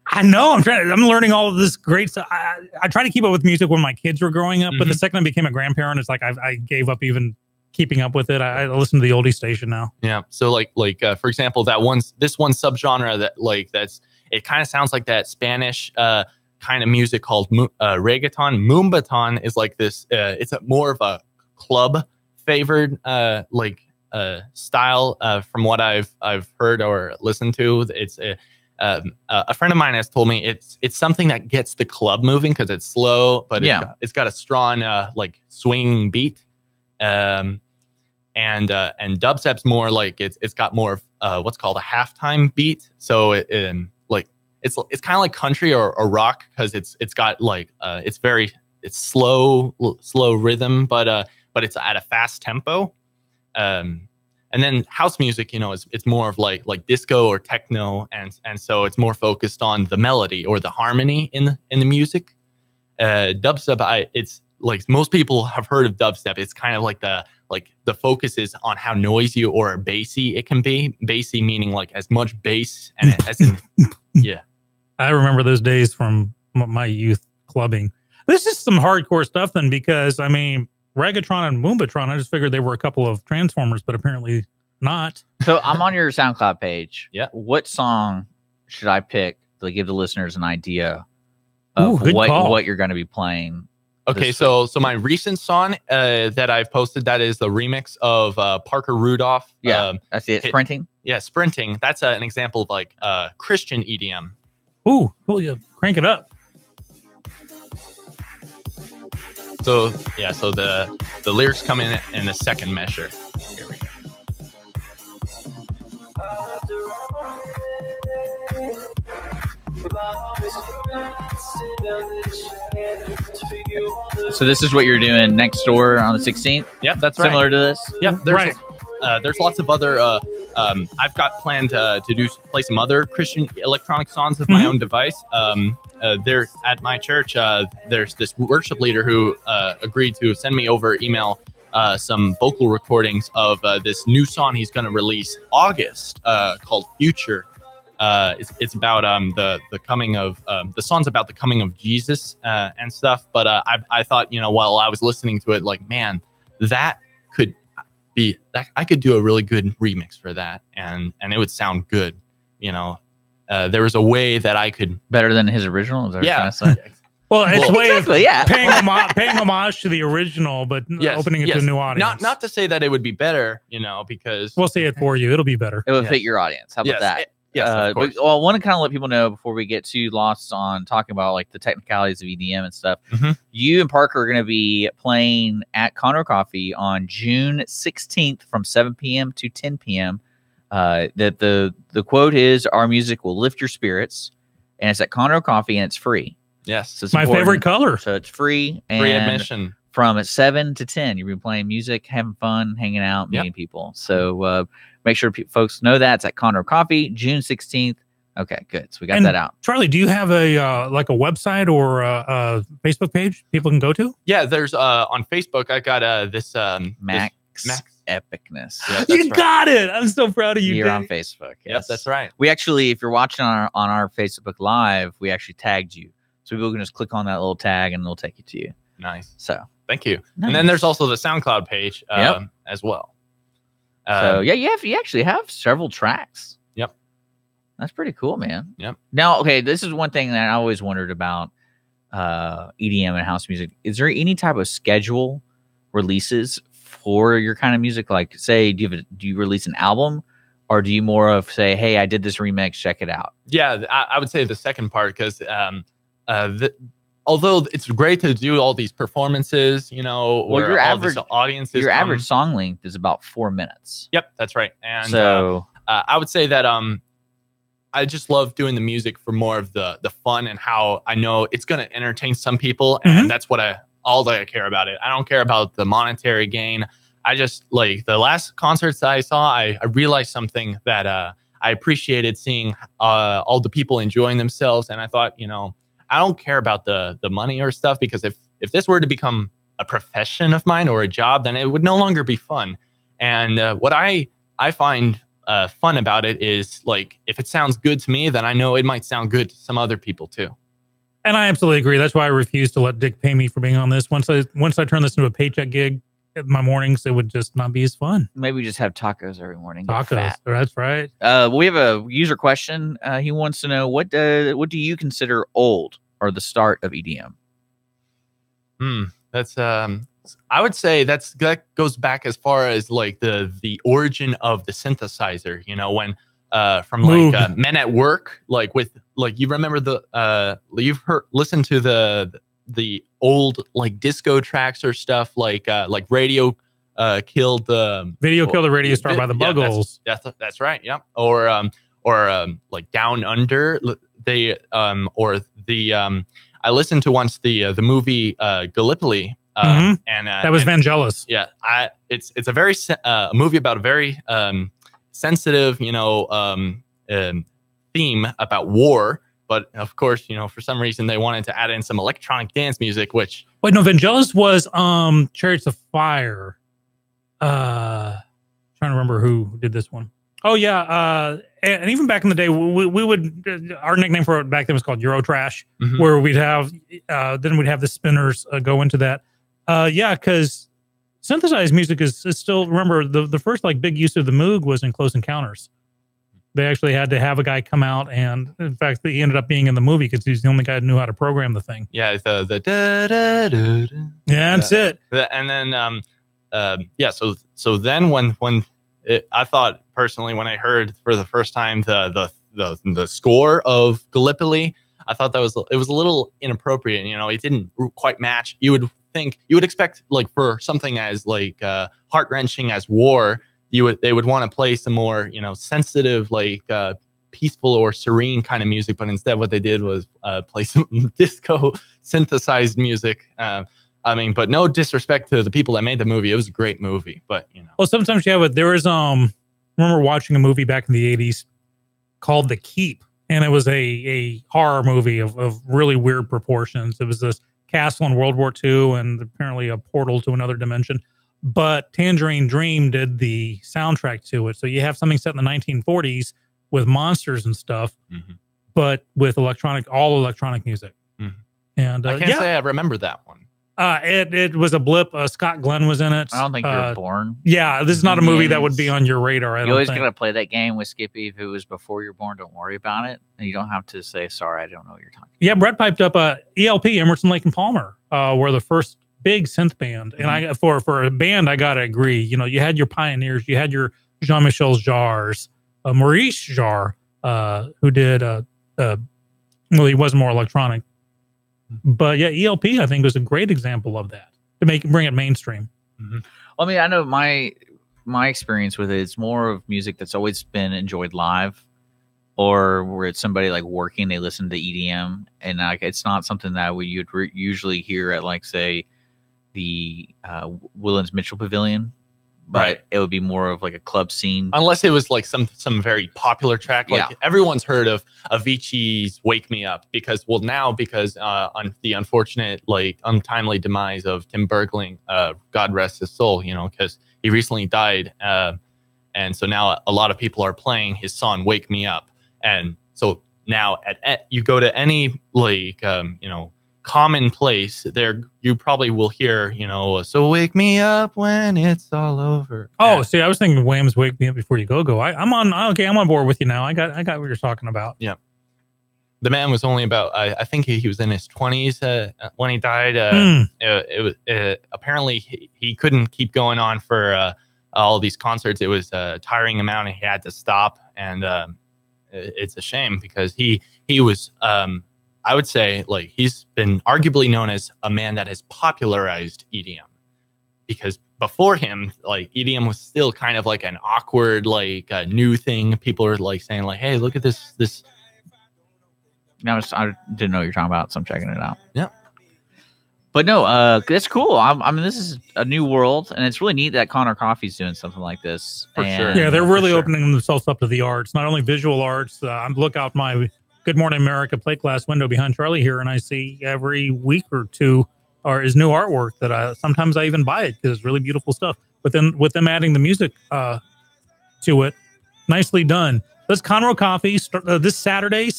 I know. I'm learning all of this great stuff. I try to keep up with music when my kids were growing up, but the second I became a grandparent, it's like I gave up even keeping up with it. I listen to the oldie station now. Yeah. So like for example, this one subgenre that it kind of sounds like that Spanish kind of music called reggaeton. Moombaton is like this. It's more of a club favored style from what I've heard or listened to. It's a friend of mine has told me it's something that gets the club moving because it's slow, but it's got a strong like swing beat. And dubstep's more like it's got more of what's called a halftime beat. So it's kind of like country or rock because it's got like it's slow rhythm, but it's at a fast tempo. And then house music, it's more of like disco or techno, and so it's more focused on the melody or the harmony in the music. Dubstep, it's like most people have heard of dubstep. It's kind of like the focus is on how noisy or bassy it can be. Bassy meaning like as much bass and as in, yeah. I remember those days from my youth clubbing. This is some hardcore stuff then, because I mean, Reggaetron and Moombatron, I just figured they were a couple of Transformers, but apparently not. So I'm on your SoundCloud page. Yeah. What song should I pick to give the listeners an idea of Ooh, what you're going to be playing? Okay, so my recent song that I've posted, that is the remix of Parker Rudolph. Yeah, I see it. Sprinting. Yeah, Sprinting. That's an example of like Christian EDM. Ooh, cool. Yeah, crank it up. So yeah, so the lyrics come in the second measure. Here we go. So this is what you're doing next door on the 16th? Yep, that's right. Similar to this? Yep, there's lots of other. I've got planned to play some other Christian electronic songs with my own device. There at my church, there's this worship leader who agreed to send me over email some vocal recordings of this new song he's going to release August called Future. It's about the coming of the song's about the coming of Jesus and stuff. But I thought, while I was listening to it, like, man, that could be that I could do a really good remix for that, and it would sound good. There was a way that I could better than his original. Is that yeah. what you're trying to say? Well, it's a way exactly, of paying homage to the original, but opening it to a new audience. Not to say that it would be better, because we'll say it for you. It'll be better. It would fit your audience. How about that? Yes, of course. But, I want to kind of let people know before we get too lost on talking about like the technicalities of EDM and stuff. Mm-hmm. You and Parker are going to be playing at Conroe Coffee on June 16th from 7 p.m. to 10 p.m. That the quote is, "Our music will lift your spirits," and it's at Conroe Coffee and it's free. Yes, so it's my favorite color. So it's free and free admission from 7 to 10. You'll be playing music, having fun, hanging out, meeting people. So make sure folks know that it's at Conroe Coffee, June 16th. Okay, good. So we got that out. Charlie, do you have a like a website or a Facebook page people can go to? Yeah, there's on Facebook. I got this Max Epicness. Yeah, you got it. I'm so proud of you. You're on Facebook. Yes, yep, that's right. We actually, if you're watching on our Facebook Live, we actually tagged you, so people can just click on that little tag and it'll take you to you. Nice. So thank you. Nice. And then there's also the SoundCloud page as well. So yeah, you actually have several tracks. Yep. That's pretty cool, man. Yep. Now, okay, this is one thing that I always wondered about EDM and house music. Is there any type of schedule releases for your kind of music? Like, say, do you release an album, or do you more of say, hey, I did this remix, check it out? Yeah, I would say the second part, because although it's great to do all these performances, well, your average audiences, your average song length is about 4 minutes. Yep, that's right. And so I would say that I just love doing the music for more of the fun, and how I know it's going to entertain some people, and that's what all that I care about it. I don't care about the monetary gain. I just, like, the last concerts that I saw, I realized something that I appreciated seeing all the people enjoying themselves, and I thought, I don't care about the money or stuff, because if this were to become a profession of mine or a job, then it would no longer be fun. And what I find fun about it is, like, if it sounds good to me, then I know it might sound good to some other people too. And I absolutely agree. That's why I refuse to let Dick pay me for being on this. Once I turn this into a paycheck gig, my mornings, it would just not be as fun. Maybe just have tacos every morning. Tacos, that's right. We have a user question. He wants to know, what do you consider old or the start of EDM? That's I would say that goes back as far as like the origin of the synthesizer. When from like Men at Work, like with like, you remember you've listened to the old like disco tracks or stuff like Radio killed the radio star by the Buggles. That's right. Yeah. Or like Down Under. I listened to once the movie Gallipoli. And that was Vangelis. Yeah. It's a very movie about a very sensitive, theme about war. But of course, for some reason they wanted to add in some electronic dance music, which... Wait, no, Vangelis was Chariots of Fire. Trying to remember who did this one. Oh yeah, and even back in the day, we would our nickname for it back then was called Eurotrash, where we'd have then we'd have the spinners go into that. Yeah, because synthesized music is still, remember the first like big use of the Moog was in Close Encounters. They actually had to have a guy come out, and in fact, he ended up being in the movie because he's the only guy who knew how to program the thing. Yeah, the da, da, da, da. Yeah, that's it. And then yeah, so then when I thought personally, when I heard for the first time the score of Gallipoli, I thought it was a little inappropriate. You know, it didn't quite match. You would expect, like, for something as like heart wrenching as War, they would want to play some more, you know, sensitive, like peaceful or serene kind of music. But instead, what they did was play some disco synthesized music. I mean, but no disrespect to the people that made the movie. It was a great movie, but you know. Well, sometimes but there was remember watching a movie back in the 80s called The Keep, and it was a horror movie of really weird proportions. It was this castle in World War II and apparently a portal to another dimension. But Tangerine Dream did the soundtrack to it. So you have something set in the 1940s with monsters and stuff, but with all electronic music. And I can't say I remember that one. It was a blip. Scott Glenn was in it. I don't think you were born. Yeah, this is not a movie that would be on your radar. You always gotta play that game with Skippy. If it was before you're born, don't worry about it, and you don't have to say sorry. I don't know what you're talking. Yeah, Brett piped up. ELP, Emerson, Lake and Palmer, were the first big synth band, and for a band, I gotta agree. You know, you had your pioneers, you had your Jean-Michel Jarres, Maurice Jarre, who did. Well, he was more electronic. But yeah, ELP I think was a great example of that to bring it mainstream. Well, I mean, I know my experience with it is more of music that's always been enjoyed live, or where it's somebody like working, they listen to EDM, and like it's not something that you'd usually hear at, like, say, the Woodlands Mitchell Pavilion. But it would be more of like a club scene, unless it was like some very popular track. Like everyone's heard of Avicii's "Wake Me Up" because on the unfortunate, like, untimely demise of Tim Bergling, God rest his soul. You know, because he recently died, and so now a lot of people are playing his song "Wake Me Up," and so now you go to any, like, you know, common place there, you probably will hear, you know, so wake me up when it's all over. Oh, see, I was thinking Wham's "Wake Me Up Before You Go." I'm on board with you now. I got what you're talking about. Yeah, the man was only about I think he was in his 20s when he died. It was apparently he couldn't keep going on for all these concerts. It was tiring him out, and he had to stop. And it's a shame because he was. I would say, like, he's been arguably known as a man that has popularized EDM, because before him, like, EDM was still kind of like an awkward, like, new thing. People are like saying, like, "Hey, look at this." I didn't know what you're talking about, so I'm checking it out. Yeah, but no, that's cool. I mean, this is a new world, and it's really neat that Connor Coffey's doing something like this. For sure. Yeah, they're really opening themselves up to the arts, not only visual arts. Look out my Good Morning America plate glass window behind Charlie here, and I see every week or two his new artwork that sometimes I even buy it because it's really beautiful stuff. But then with them adding the music to it, nicely done. That's Conroe Coffee this Saturday,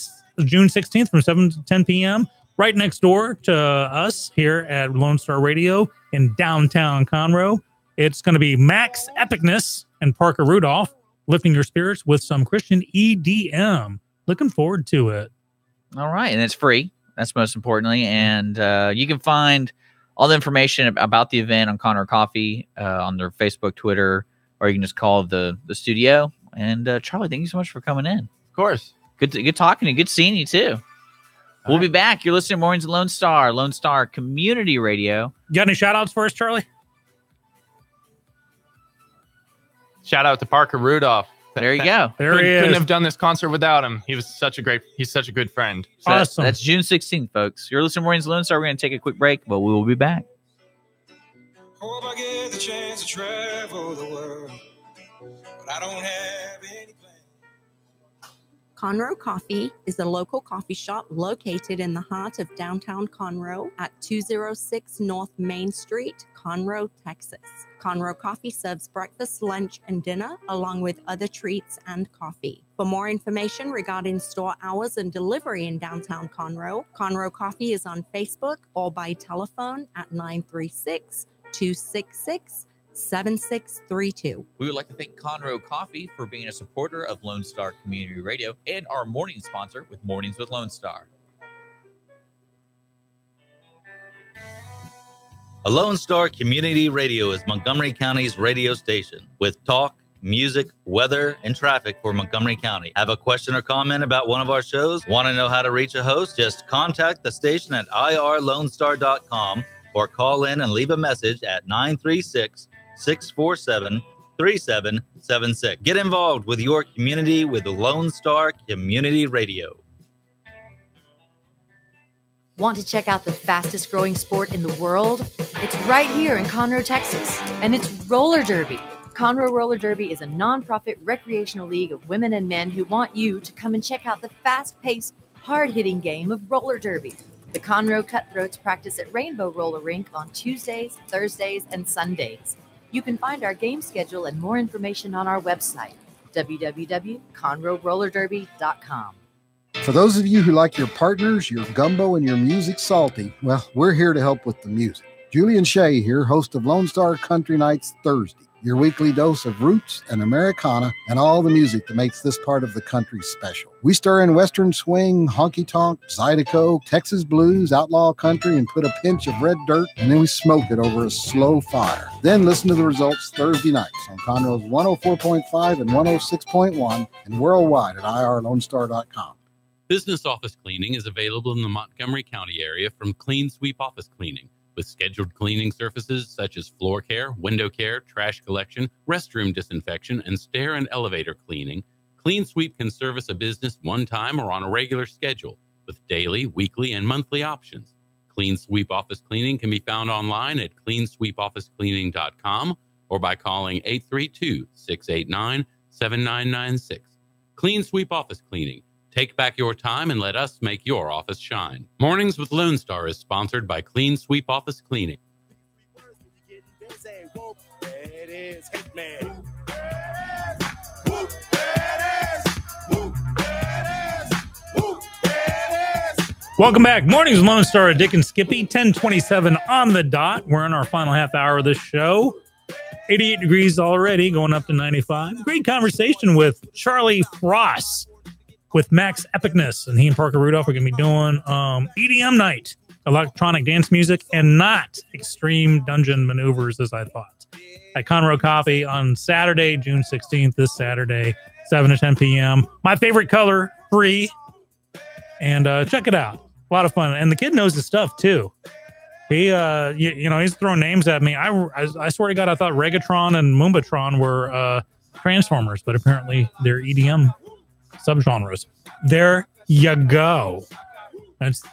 June 16th from 7 to 10 p.m. right next door to us here at Lone Star Radio in downtown Conroe. It's going to be Max Epicness and Parker Rudolph lifting your spirits with some Christian EDM. Looking forward to it. All right. And it's free. That's most importantly. And you can find all the information about the event on Connor Coffee on their Facebook, Twitter, or you can just call the studio. And Charlie, thank you so much for coming in. Of course. Good talking to you. Good seeing you, too. We'll be back. You're listening to Mornings of Lone Star Community Radio. You got any shout-outs for us, Charlie? Shout out to Parker Rudolph. There you go. There he is. Couldn't have done this concert without him. He's such a good friend. So awesome. That's June 16th, folks. You're listening to Mornings of Lone Star. We're going to take a quick break, but we will be back. Hope I get the chance to travel the world, but I don't have any plans. Conroe Coffee is a local coffee shop located in the heart of downtown Conroe at 206 North Main Street, Conroe, Texas. Conroe Coffee serves breakfast, lunch, and dinner, along with other treats and coffee. For more information regarding store hours and delivery in downtown Conroe, Conroe Coffee is on Facebook or by telephone at 936-266-7632. We would like to thank Conroe Coffee for being a supporter of Lone Star Community Radio and our morning sponsor with Mornings with Lone Star. A Lone Star Community Radio is Montgomery County's radio station with talk, music, weather, and traffic for Montgomery County. Have a question or comment about one of our shows? Want to know how to reach a host? Just contact the station at irlonestar.com or call in and leave a message at 936-647-3776. Get involved with your community with Lone Star Community Radio. Want to check out the fastest growing sport in the world? It's right here in Conroe, Texas, and it's roller derby. Conroe Roller Derby is a nonprofit recreational league of women and men who want you to come and check out the fast-paced, hard-hitting game of roller derby. The Conroe Cutthroats practice at Rainbow Roller Rink on Tuesdays, Thursdays, and Sundays. You can find our game schedule and more information on our website, www.conroerollerderby.com. For those of you who like your partners, your gumbo, and your music salty, well, we're here to help with the music. Julian Shea here, host of Lone Star Country Nights Thursday, your weekly dose of roots and Americana and all the music that makes this part of the country special. We stir in Western swing, honky-tonk, Zydeco, Texas blues, outlaw country, and put a pinch of red dirt, and then we smoke it over a slow fire. Then listen to the results Thursday nights on Conroe's 104.5 and 106.1 and worldwide at irlonestar.com. Business office cleaning is available in the Montgomery County area from Clean Sweep Office Cleaning, with scheduled cleaning services such as floor care, window care, trash collection, restroom disinfection, and stair and elevator cleaning. Clean Sweep can service a business one time or on a regular schedule, with daily, weekly, and monthly options. Clean Sweep Office Cleaning can be found online at cleansweepofficecleaning.com or by calling 832-689-7996. Clean Sweep Office Cleaning. Take back your time and let us make your office shine. Mornings with Lone Star is sponsored by Clean Sweep Office Cleaning. Welcome back. Mornings with Lone Star, Dick and Skippy, 10:27 on the dot. We're in our final half hour of this show. 88 degrees already, going up to 95. Great conversation with Charlie Frost with Max Epicness, and he and Parker Rudolph are going to be doing EDM night, electronic dance music, and not extreme dungeon maneuvers as I thought. At Conroe Coffee on Saturday, June 16th, this Saturday, 7 to 10 p.m. My favorite color, free. And check it out. A lot of fun. And the kid knows his stuff, too. He, he's throwing names at me. I swear to God, I thought Regatron and Moombatron were Transformers, but apparently they're EDM subgenres. There you go. That's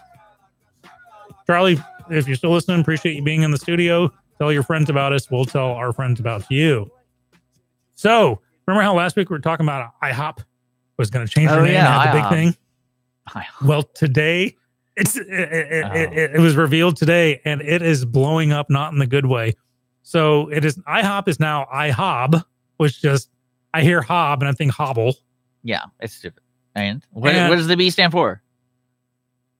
Charlie. If you're still listening, appreciate you being in the studio. Tell your friends about us. We'll tell our friends about you. So, remember how last week we were talking about IHOP was going to change their name and have the big thing? Well, today it was revealed today, and it is blowing up, not in the good way. So it is IHOP is now IHOB, which just I hear hob and I think hobble. Yeah, it's stupid. And what does the B stand for?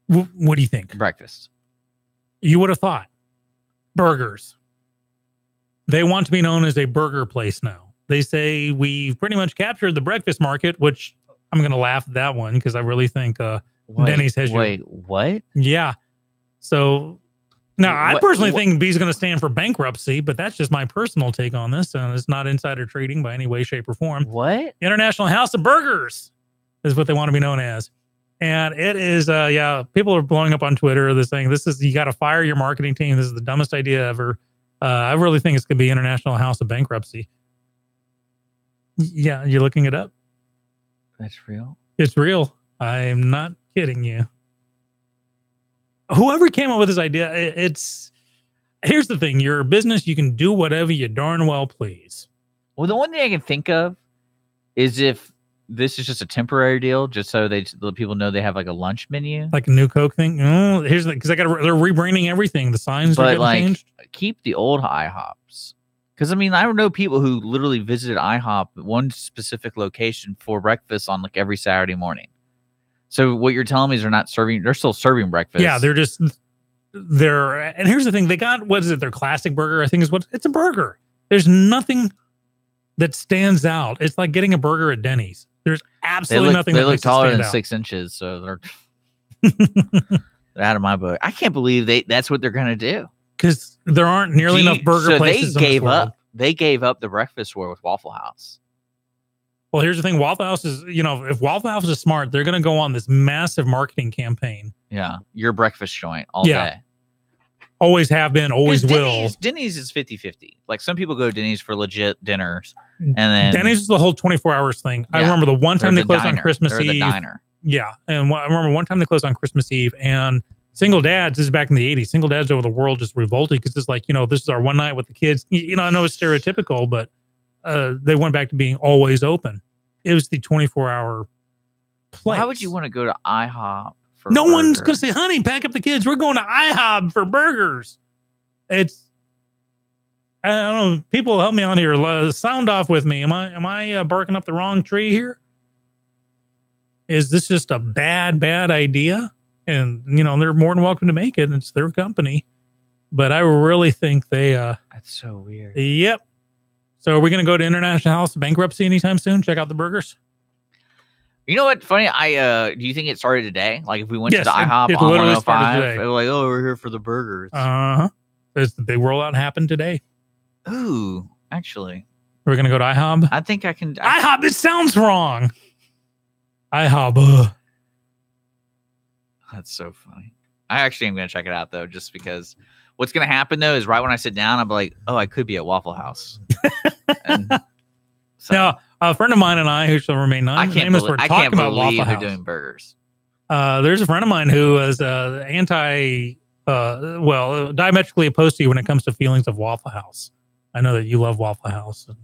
What do you think? Breakfast. You would have thought burgers. They want to be known as a burger place now. They say we've pretty much captured the breakfast market, which I'm going to laugh at that one because I really think Denny's has what? Yeah. So now I personally think B's going to stand for bankruptcy, but that's just my personal take on this. And it's not insider trading by any way, shape, or form. What? International House of Burgers is what they want to be known as. And it is, people are blowing up on Twitter. They're saying you got to fire your marketing team. This is the dumbest idea ever. I really think it's going to be International House of Bankruptcy. Yeah, you're looking it up. That's real. It's real. I'm not kidding you. Whoever came up with this idea, here's the thing. You're a business. You can do whatever you darn well please. Well, the one thing I can think of is if this is just a temporary deal, just so the people know they have like a lunch menu, like a new Coke thing. Oh, here's because they're rebranding everything. The signs are getting changed. Keep the old IHOPs. Because I mean, I know people who literally visited IHOP at one specific location for breakfast on like every Saturday morning. So what you're telling me is they're still serving breakfast. Yeah, and here's the thing, they got, what is it, their classic burger, I think it's a burger. There's nothing that stands out. It's like getting a burger at Denny's. There's absolutely nothing they that look makes taller it stand than out. 6 inches, so they're out of my book. I can't believe that's what they're gonna do. Because there aren't nearly enough burger places they gave in this world. up. They gave up the breakfast war with Waffle House. Well, here's the thing. Waffle House is, if Waffle House is smart, they're going to go on this massive marketing campaign. Yeah. Your breakfast joint all day. Always have been, always will. Denny's is 50-50. Like some people go to Denny's for legit dinners. And then Denny's is the whole 24 hours thing. I remember the one time they closed on Christmas Eve. The diner. Yeah. And I remember one time they closed on Christmas Eve, and single dads, this is back in the 80s, single dads over the world just revolted because it's like, this is our one night with the kids. I know it's stereotypical, but they went back to being always open. It was the 24-hour place. Why would you want to go to IHOP for No burgers? one's going to say, honey, pack up the kids. We're going to IHOP for burgers. I don't know. People help me on here. Sound off with me. Am I barking up the wrong tree here? Is this just a bad idea? And, they're more than welcome to make it. It's their company. But I really think they... That's so weird. Yep. So are we going to go to International House of Bankruptcy anytime soon? Check out the burgers? You know what? Funny. Do you think it started today? Like if we went to the IHOP it on literally 105, started today. they were like, we're here for the burgers. Uh-huh. There's the big rollout happened today. Ooh, actually. We're going to go to IHOP? I think I can. IHOP, it sounds wrong. IHOP. That's so funny. I actually am going to check it out, though, just because what's going to happen, though, is right when I sit down, I'll be like, oh, I could be at Waffle House. Now, a friend of mine and I, who shall remain nameless, were talking about Waffle House. They're doing burgers. There's a friend of mine who is diametrically opposed to you when it comes to feelings of Waffle House. I know that you love Waffle House. And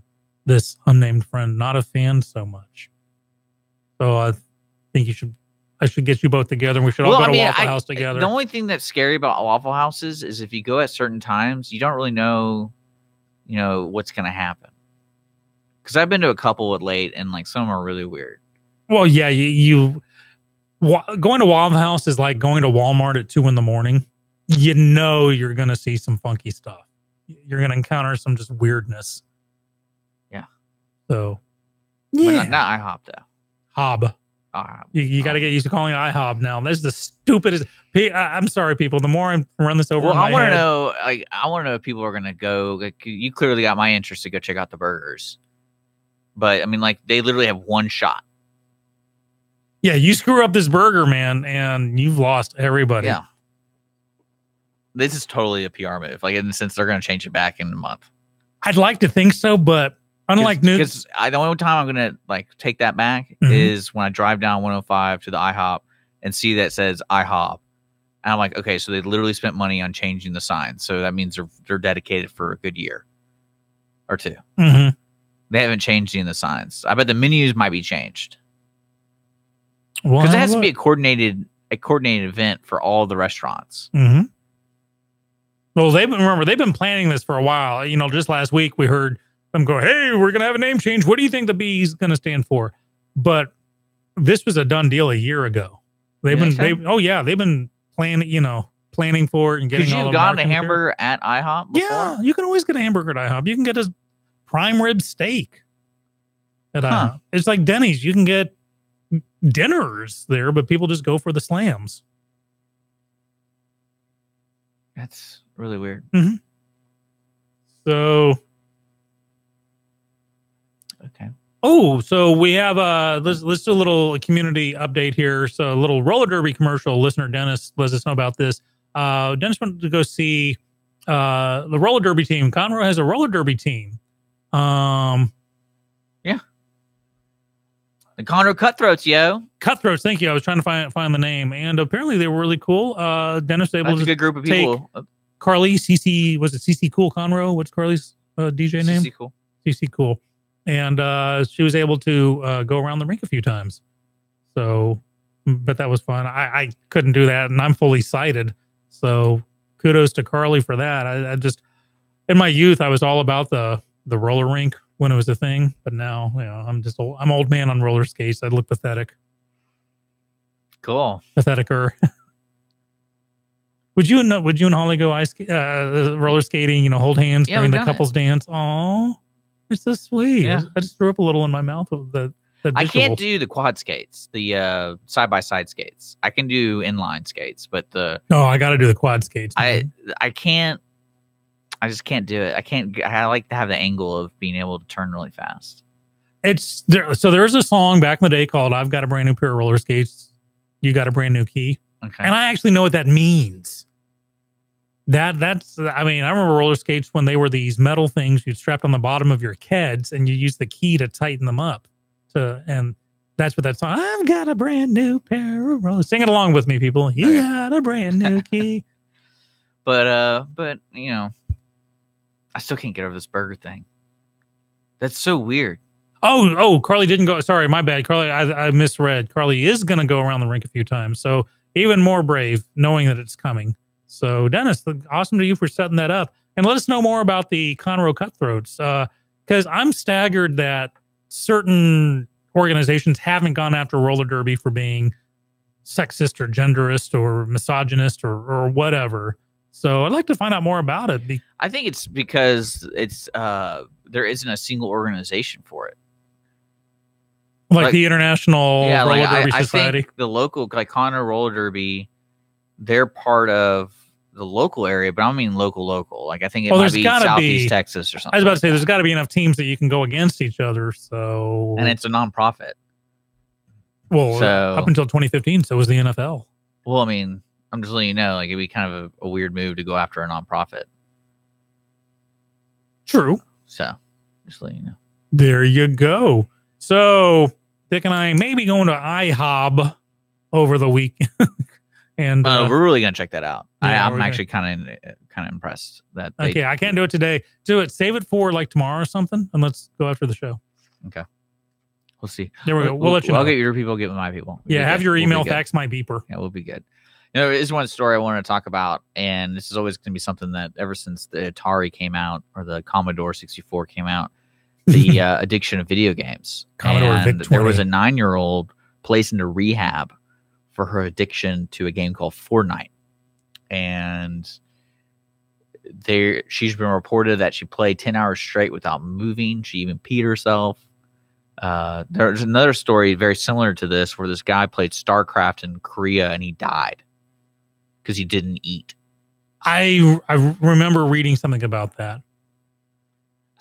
this unnamed friend, not a fan so much. So I think I should get you both together, and we should all go to Waffle House together. The only thing that's scary about Waffle Houses is if you go at certain times, you don't really know, what's going to happen. Because I've been to a couple at late, and like some are really weird. Well, yeah, going to Waffle House is like going to Walmart at 2 a.m. You're going to see some funky stuff. You're going to encounter some just weirdness. Yeah. So, yeah. Not IHOP though. Hob. You got to get used to calling it IHOB now. That's the stupidest. I'm sorry, people. The more I run this over, I want to know. I want to know if people are going to go. Like, you clearly got my interest to go check out the burgers, but I mean, like they literally have one shot. Yeah, you screw up this burger, man, and you've lost everybody. Yeah, this is totally a PR move. Like in the sense they're going to change it back in a month. I'd like to think so, but unlike news, because the only time I'm going to like take that back is when I drive down 105 to the IHOP and see that says IHOP. And I'm like, okay, so they literally spent money on changing the sign. So that means they're dedicated for a good year or two. Mm-hmm. They haven't changed any of the signs. I bet the menus might be changed. Because it has to be a coordinated event for all the restaurants. Mm-hmm. Well, they've been planning this for a while. Just last week we heard them go, hey, we're going to have a name change. What do you think the B is going to stand for? But this was a done deal a year ago. They've been planning for it and getting all the marketing. Could you have gotten a hamburger at IHOP before? Yeah, you can always get a hamburger at IHOP. You can get a prime rib steak at IHOP. It's like Denny's. You can get dinners there, but people just go for the slams. That's really weird. Mm-hmm. So... Okay. Oh, so we have let's do a little community update here. So a little roller derby commercial. Listener Dennis lets us know about this. Dennis wanted to go see the roller derby team. Conroe has a roller derby team. Yeah. The Conroe Cutthroats, yo. Cutthroats, thank you. I was trying to find the name, and apparently they were really cool. Dennis was able to a good group of people. Carly CC, was it CC Cool Conroe? What's Carly's DJ name? CC Cool. CC Cool. and she was able to go around the rink a few times. So, but that was fun. I couldn't do that, and I'm fully sighted. So kudos to Carly for that. I just, in my youth, I was all about the roller rink when it was a thing, but now, I'm old man on roller skates. I look pathetic. Cool. Patheticer. Would you and Holly go roller skating, hold hands during the couples dance? Oh, it's so sweet. Yeah. I just threw up a little in my mouth of the I visual. can't do the quad skates, the side-by-side skates. I can do inline skates, but I got to do the quad skates. I can't. I just can't do it. I like to have the angle of being able to turn really fast. It's there. So there's a song back in the day called "I've Got a Brand New Pair of Roller Skates. You Got a Brand New Key." Okay. And I actually know what that means. I remember roller skates when they were these metal things you'd strap on the bottom of your Keds and you use the key to tighten them up. And that's what that song, I've got a brand new pair of rollers. Sing it along with me, people. You got a brand new key. But I still can't get over this burger thing. That's so weird. Oh, Carly didn't go. Sorry, my bad. Carly, I misread. Carly is going to go around the rink a few times. So even more brave knowing that it's coming. So Dennis, awesome to you for setting that up. And let us know more about the Conroe Cutthroats. Because I'm staggered that certain organizations haven't gone after roller derby for being sexist or genderist or misogynist or whatever. So I'd like to find out more about it. I think it's because there isn't a single organization for it. Like the International Roller Derby Society. I think the local, like Conroe Roller Derby, they're part of the local area, but I don't mean local. Like I think it might be Southeast Texas or something. I was about to say there's got to be enough teams that you can go against each other. So and it's a nonprofit. Well, up until 2015, so was the NFL. Well, I mean, I'm just letting you know, like it'd be kind of a weird move to go after a nonprofit. True. So just letting you know. There you go. So Dick and I may be going to IHOB over the week. And we're really gonna check that out. Yeah, I'm actually kind of impressed that. Okay, I can't do it today. Do it. Save it for like tomorrow or something, and let's go after the show. Okay, we'll see. There we go. We'll let you know. I'll get your people. Get with my people. Yeah, have your email fax my beeper. Yeah, we'll be good. There is one story I want to talk about, and this is always going to be something that ever since the Atari came out or the Commodore 64 came out, the addiction of video games. Commodore VIC-20. There was a 9-year-old placed into rehab for her addiction to a game called Fortnite. And she's been reported that she played 10 hours straight without moving. She even peed herself. There's another story very similar to this where this guy played StarCraft in Korea and he died because he didn't eat. I remember reading something about that.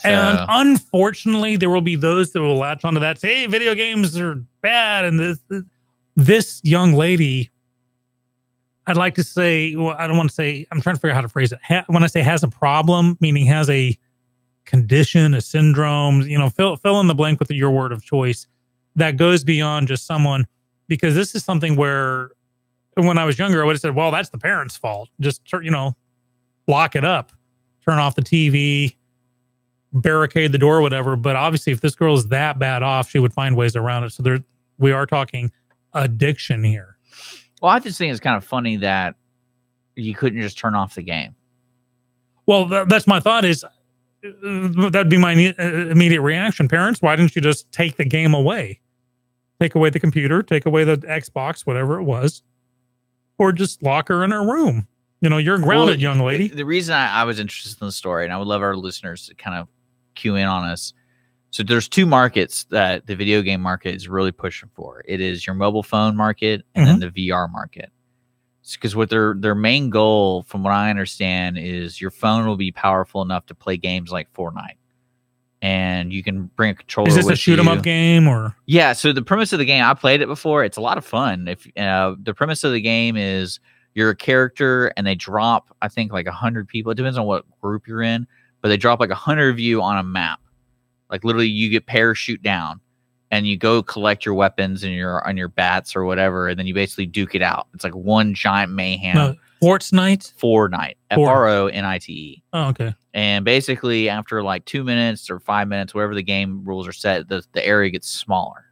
And unfortunately, there will be those that will latch onto that, say, hey, video games are bad. And this young lady, I'd like to say, well, I don't want to say, I'm trying to figure out how to phrase it. When I say has a problem, meaning has a condition, a syndrome, fill in the blank with your word of choice that goes beyond just someone, because this is something where when I was younger, I would have said, well, that's the parents' fault. Just, lock it up, turn off the TV, barricade the door, whatever. But obviously, if this girl is that bad off, she would find ways around it. So we are talking addiction here. Well, I just think it's kind of funny that you couldn't just turn off the game. Well, that's my thought is that'd be my immediate reaction. Parents, why didn't you just take the game away? Take away the computer, take away the Xbox, whatever it was, or just lock her in her room. You're grounded, young lady. The reason I was interested in the story, and I would love our listeners to kind of cue in on us. So there's two markets that the video game market is really pushing for. It is your mobile phone market and then the VR market. Because what their main goal, from what I understand, is your phone will be powerful enough to play games like Fortnite. And you can bring a controller with you. Is this a shoot 'em up game or? Yeah, so the premise of the game, I played it before. It's a lot of fun. If the premise of the game is you're a character and they drop, I think, like 100 people. It depends on what group you're in, but they drop like 100 of you on a map. Like literally, you get parachute down, and you go collect your weapons and your bats or whatever, and then you basically duke it out. It's like one giant mayhem. Fortnite. Fortnite. F-R-O-N-I-T-E. Oh, okay. And basically, after like 2 minutes or 5 minutes, whatever the game rules are set, the area gets smaller.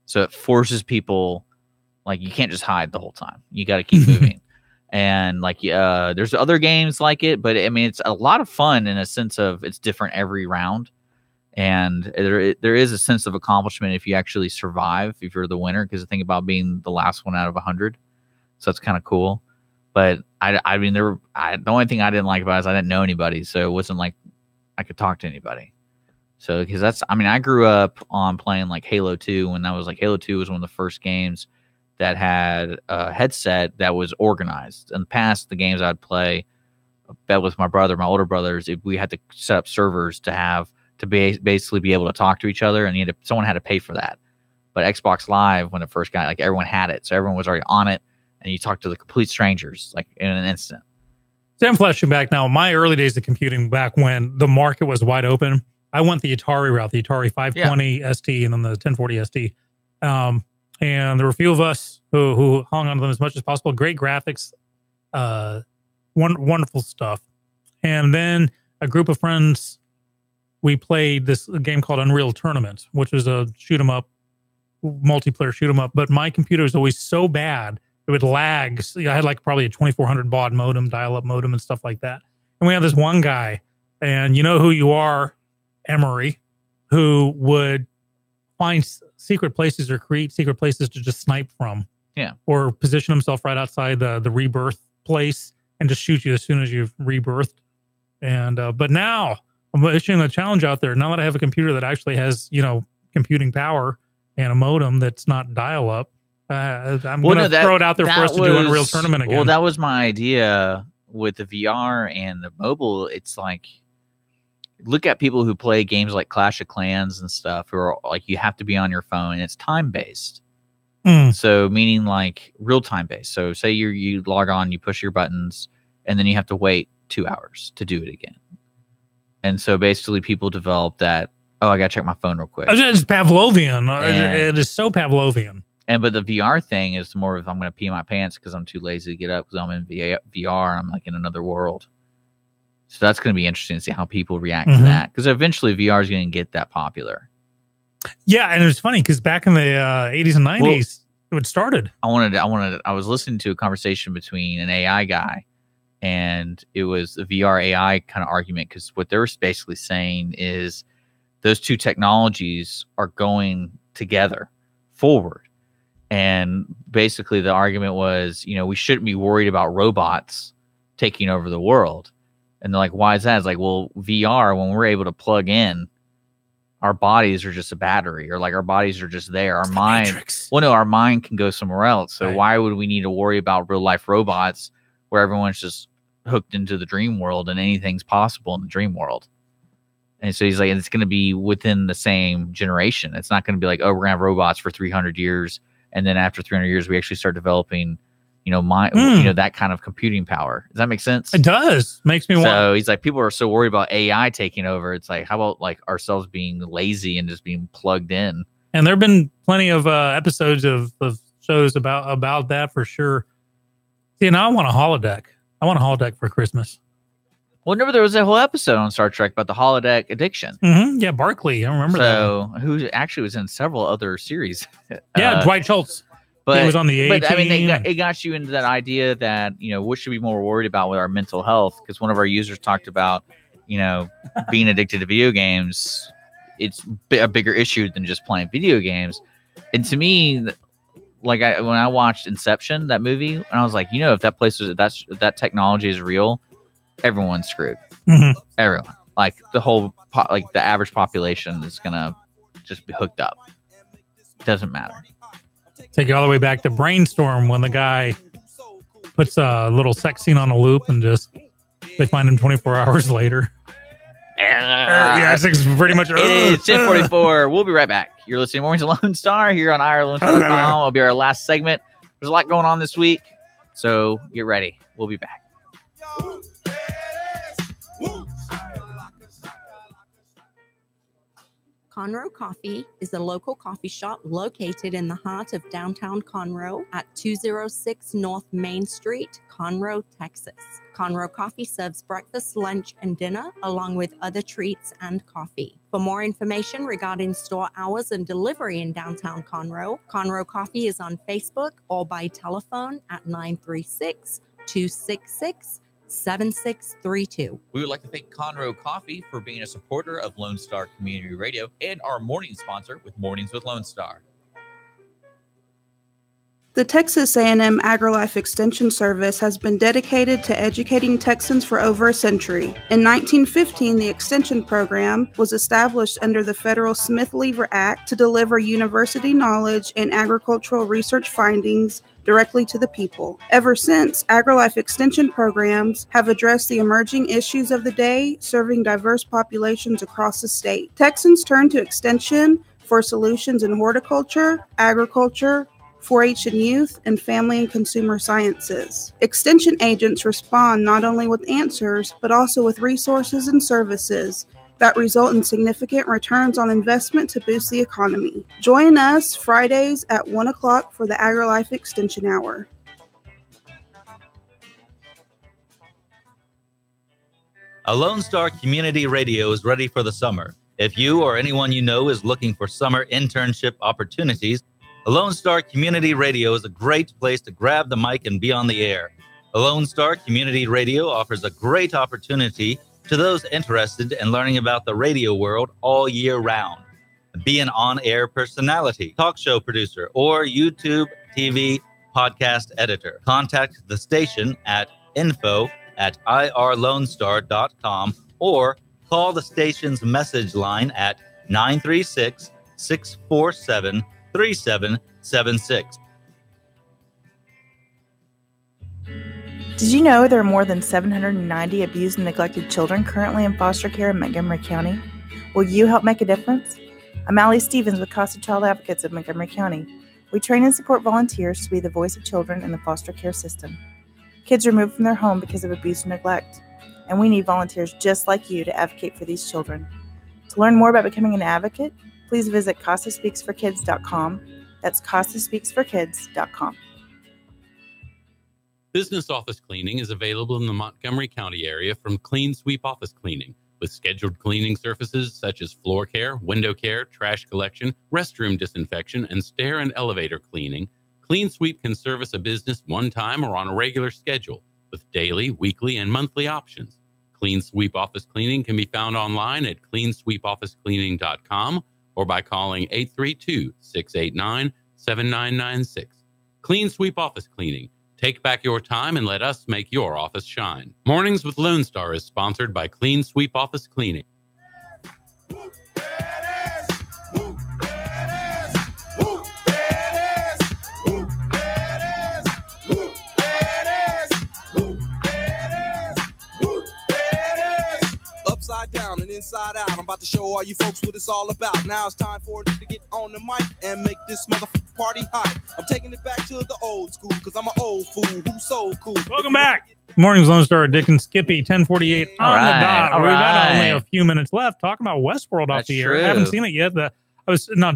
So it forces people, like, you can't just hide the whole time. You got to keep moving. And like, there's other games like it, but I mean, it's a lot of fun in a sense of it's different every round. And there is a sense of accomplishment if you actually survive, if you're the winner, because the thing about being the last one out of 100. So that's kind of cool. But I mean, the only thing I didn't like about it is I didn't know anybody. So it wasn't like I could talk to anybody. So, because I grew up on playing like Halo 2 when that was like Halo 2 was one of the first games that had a headset that was organized. In the past, the games I'd play bet with my older brothers, we had to set up servers to basically be able to talk to each other, and someone had to pay for that. But Xbox Live, when it first got, like, everyone had it, so everyone was already on it, and you talk to the complete strangers like in an instant. So I'm flashing back now. My early days of computing, back when the market was wide open, I went the Atari route, the Atari 520 ST, and then the 1040 ST. And there were a few of us who hung on to them as much as possible. Great graphics, wonderful stuff. And then a group of friends, we played this game called Unreal Tournament, which was a multiplayer shoot 'em up. But my computer was always so bad, it would lag. So I had like probably a 2400 baud modem, dial-up modem, and stuff like that. And we had this one guy, and you know who you are, Emery, who would find secret places or create secret places to just snipe from. Yeah. Or position himself right outside the rebirth place and just shoot you as soon as you've rebirthed. And but now I'm issuing a challenge out there. Now that I have a computer that actually has, computing power and a modem that's not dial-up, I'm going to throw it out there for us to do an Unreal Tournament again. Well, that was my idea with the VR and the mobile. It's like, look at people who play games like Clash of Clans and stuff, who are like, you have to be on your phone, and it's time-based. So meaning like real-time based. So say you log on, you push your buttons, and then you have to wait 2 hours to do it again. And so basically people develop that, I got to check my phone real quick. It's Pavlovian. It is so Pavlovian. But the VR thing is more of, I'm going to pee my pants because I'm too lazy to get up because I'm in VR. I'm like in another world. So that's going to be interesting to see how people react to that, because eventually VR is going to get that popular. Yeah, and it was funny because back in the 80s and 90s, it started. I was listening to a conversation between an AI guy, and it was a VR AI kind of argument, because what they were basically saying is those two technologies are going together forward. And basically the argument was, we shouldn't be worried about robots taking over the world. And they're like, why is that? It's like, well, VR, when we're able to plug in, our bodies are just a battery, or like our bodies are just there. Our mind, our mind can go somewhere else. So why would we need to worry about real life robots where everyone's just hooked into the dream world and anything's possible in the dream world? And so he's like, it's going to be within the same generation. It's not going to be like, we're going to have robots for 300 years. And then after 300 years, we actually start developing, that kind of computing power. Does that make sense? It does. Makes me want. So he's like, people are so worried about AI taking over. It's like, how about like ourselves being lazy and just being plugged in? And there have been plenty of episodes of shows about that for sure. See, now I want a holodeck. I want a holodeck for Christmas. Well, remember there was a whole episode on Star Trek about the holodeck addiction. Yeah, Barkley. I remember that. So who actually was in several other series. Yeah, Dwight Schultz. But he was on the A-Team. But I mean, it got you into that idea that, what should we be more worried about with our mental health? Because one of our users talked about, being addicted to video games. It's a bigger issue than just playing video games. And to me, like when I watched Inception, that movie, and I was like, if that technology is real, everyone's screwed. Everyone, like the average population is gonna just be hooked up. Doesn't matter. Take it all the way back to Brainstorm, when the guy puts a little sex scene on a loop and they find him 24 hours later. Yeah, it's pretty much. It's 10:44. We'll be right back. You're listening to Mornings of Lone Star here on IRLoneStar.com. It'll be our last segment. There's a lot going on this week, so get ready. We'll be back. Conroe Coffee is a local coffee shop located in the heart of downtown Conroe at 206 North Main Street, Conroe, Texas. Conroe Coffee serves breakfast, lunch, and dinner, along with other treats and coffee. For more information regarding store hours and delivery in downtown Conroe, Conroe Coffee is on Facebook or by telephone at 936-266-7632. We would like to thank Conroe Coffee for being a supporter of Lone Star Community Radio and our morning sponsor with Mornings with Lone Star. The Texas A&M AgriLife Extension Service has been dedicated to educating Texans for over a century. In 1915, the Extension Program was established under the federal Smith-Lever Act to deliver university knowledge and agricultural research findings directly to the people. Ever since, AgriLife Extension programs have addressed the emerging issues of the day, serving diverse populations across the state. Texans turn to Extension for solutions in horticulture, agriculture, 4-H and youth, and family and consumer sciences. Extension agents respond not only with answers, but also with resources and services that result in significant returns on investment to boost the economy. Join us Fridays at 1 o'clock for the AgriLife Extension Hour. A Lone Star Community Radio is ready for the summer. If you or anyone you know is looking for summer internship opportunities, a Lone Star Community Radio is a great place to grab the mic and be on the air. A Lone Star Community Radio offers a great opportunity to those interested in learning about the radio world all year round. Be an on-air personality, talk show producer, or YouTube, TV, podcast editor. Contact the station at info@irlonestar.com or call the station's message line at 936-647-3776. Did you know there are more than 790 abused and neglected children currently in foster care in Montgomery County? Will you help make a difference? I'm Allie Stevens with Casa Child Advocates of Montgomery County. We train and support volunteers to be the voice of children in the foster care system. Kids removed from their home because of abuse and neglect, and we need volunteers just like you to advocate for these children. To learn more about becoming an advocate, please visit CasaSpeaksForKids.com. That's CasaSpeaksForKids.com. Business office cleaning is available in the Montgomery County area from Clean Sweep Office Cleaning, with scheduled cleaning services such as floor care, window care, trash collection, restroom disinfection, and stair and elevator cleaning. Clean Sweep can service a business one time or on a regular schedule, with daily, weekly, and monthly options. Clean Sweep Office Cleaning can be found online at cleansweepofficecleaning.com or by calling 832-689-7996. Clean Sweep Office Cleaning. Take back your time and let us make your office shine. Mornings with Lone Star is sponsored by Clean Sweep Office Cleaning. Upside down and inside out, I'm about to show all you folks what it's all about. Now it's time for it to get on the mic and make this motherfucking party hot. I'm taking it back to the old school, because I'm an old fool who's so cool. Welcome back. Morning's Lone Star, Dick and Skippy, 1048 on the dot. We've got only a few minutes left talking about Westworld off the air. I haven't seen it yet.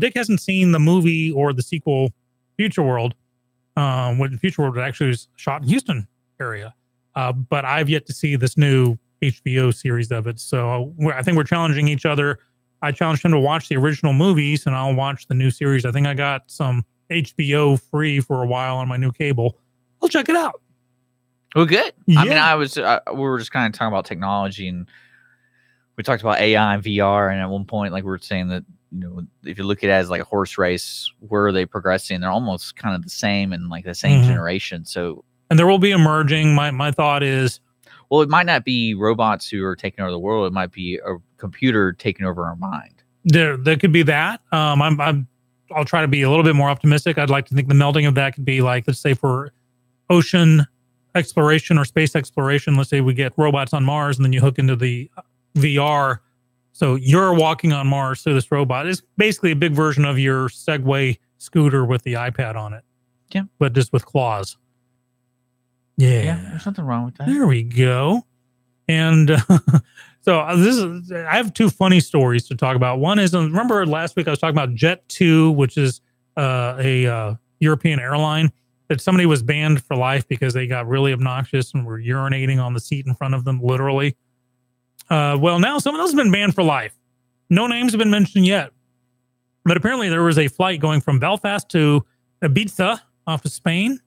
Dick hasn't seen the movie or the sequel, Future World. When Future World actually was shot in Houston area. But I've yet to see this new HBO series of it. So I think we're challenging each other. I challenged him to watch the original movies, and I'll watch the new series. I think I got some HBO free for a while on my new cable. I'll check it out. Well, good. Yeah. I mean, we were just kind of talking about technology, and we talked about AI and VR. And at one point, like we were saying that, you know, if you look at it as like a horse race, where are they progressing? They're almost kind of the same in like the same generation. So, and there will be emerging. My thought is, well, it might not be robots who are taking over the world. It might be a computer taking over our mind. There could be that. I'll try to be a little bit more optimistic. I'd like to think the melding of that could be like, let's say for ocean exploration or space exploration, let's say we get robots on Mars and then you hook into the VR. So you're walking on Mars through this robot. It's basically a big version of your Segway scooter with the iPad on it. Yeah. But just with claws. Yeah. There's nothing wrong with that. There we go. And So I have two funny stories to talk about. One is, remember last week I was talking about Jet2, which is a European airline, that somebody was banned for life because they got really obnoxious and were urinating on the seat in front of them, literally. Well, now someone else has been banned for life. No names have been mentioned yet. But apparently there was a flight going from Belfast to Ibiza off of Spain,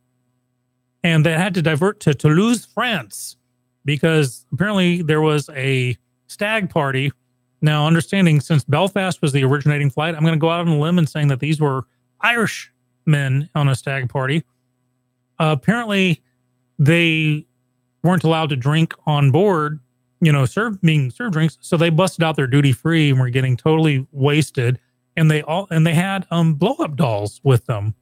and they had to divert to Toulouse, France, because apparently there was a stag party. Now, understanding since Belfast was the originating flight, I'm going to go out on a limb and saying that these were Irish men on a stag party. Apparently, they weren't allowed to drink on board, being served drinks. So they busted out their duty free and were getting totally wasted. And they had blow up dolls with them.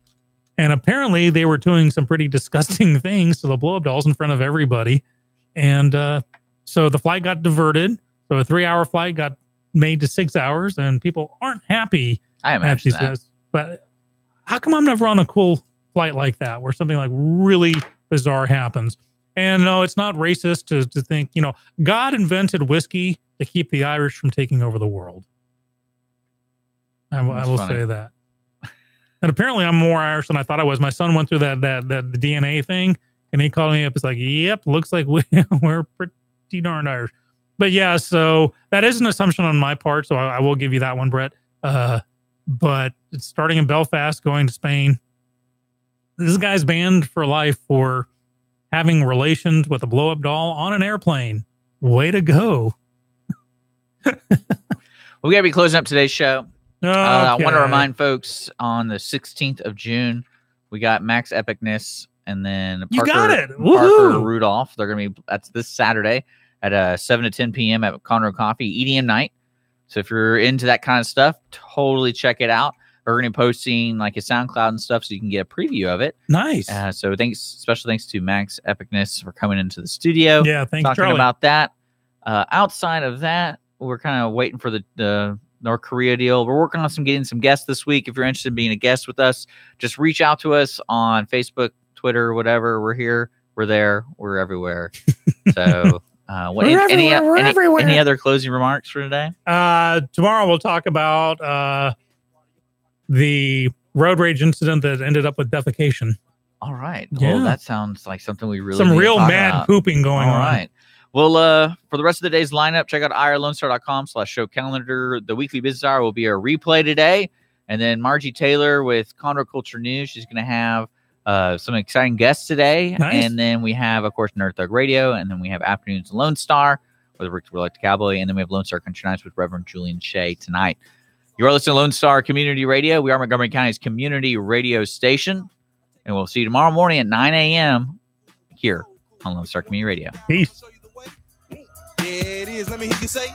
And apparently, they were doing some pretty disgusting things to the blow up dolls in front of everybody. And so the flight got diverted. So a 3-hour flight got made to 6 hours, and people aren't happy. I imagine that. But how come I'm never on a cool flight like that, where something like really bizarre happens? And no, it's not racist to think, God invented whiskey to keep the Irish from taking over the world. I will say that. And apparently I'm more Irish than I thought I was. My son went through that DNA thing, and he called me up. It's like, yep, looks like we're pretty darn Irish. But yeah, so that is an assumption on my part. So I will give you that one, Brett. But it's starting in Belfast, going to Spain. This guy's banned for life for having relations with a blow-up doll on an airplane. Way to go. We got to be closing up today's show. Okay. I want to remind folks on the 16th of June, we got Max Epicness and then Parker Rudolph. They're going to be, that's this Saturday at 7 to 10 p.m. at Conroe Coffee, EDM night. So if you're into that kind of stuff, totally check it out. We're going to be posting like a SoundCloud and stuff so you can get a preview of it. Nice. So special thanks to Max Epicness for coming into the studio. Yeah, thanks, talking Charlie. about that. Outside of that, we're kind of waiting for the North Korea deal. We're working on getting some guests this week. If you're interested in being a guest with us, just reach out to us on Facebook, Twitter, whatever. We're here. We're there. We're everywhere. So any other closing remarks for today? Tomorrow we'll talk about the road rage incident that ended up with defecation. All right. Yeah. Well, that sounds like something we really some need real to talk mad about. pooping going on. All right. Well, for the rest of the day's lineup, check out irlonestar.com/show calendar. The weekly business hour will be a replay today. And then Margie Taylor with Conroe Culture News. She's going to have some exciting guests today. Nice. And then we have, of course, Nerd Thug Radio. And then we have Afternoons Lone Star with Rick Electric Cowboy. And then we have Lone Star Country Nights with Reverend Julian Shea tonight. You are listening to Lone Star Community Radio. We are Montgomery County's community radio station. And we'll see you tomorrow morning at 9 a.m. here on Lone Star Community Radio. Peace. Yeah, it is. Let me hear you say.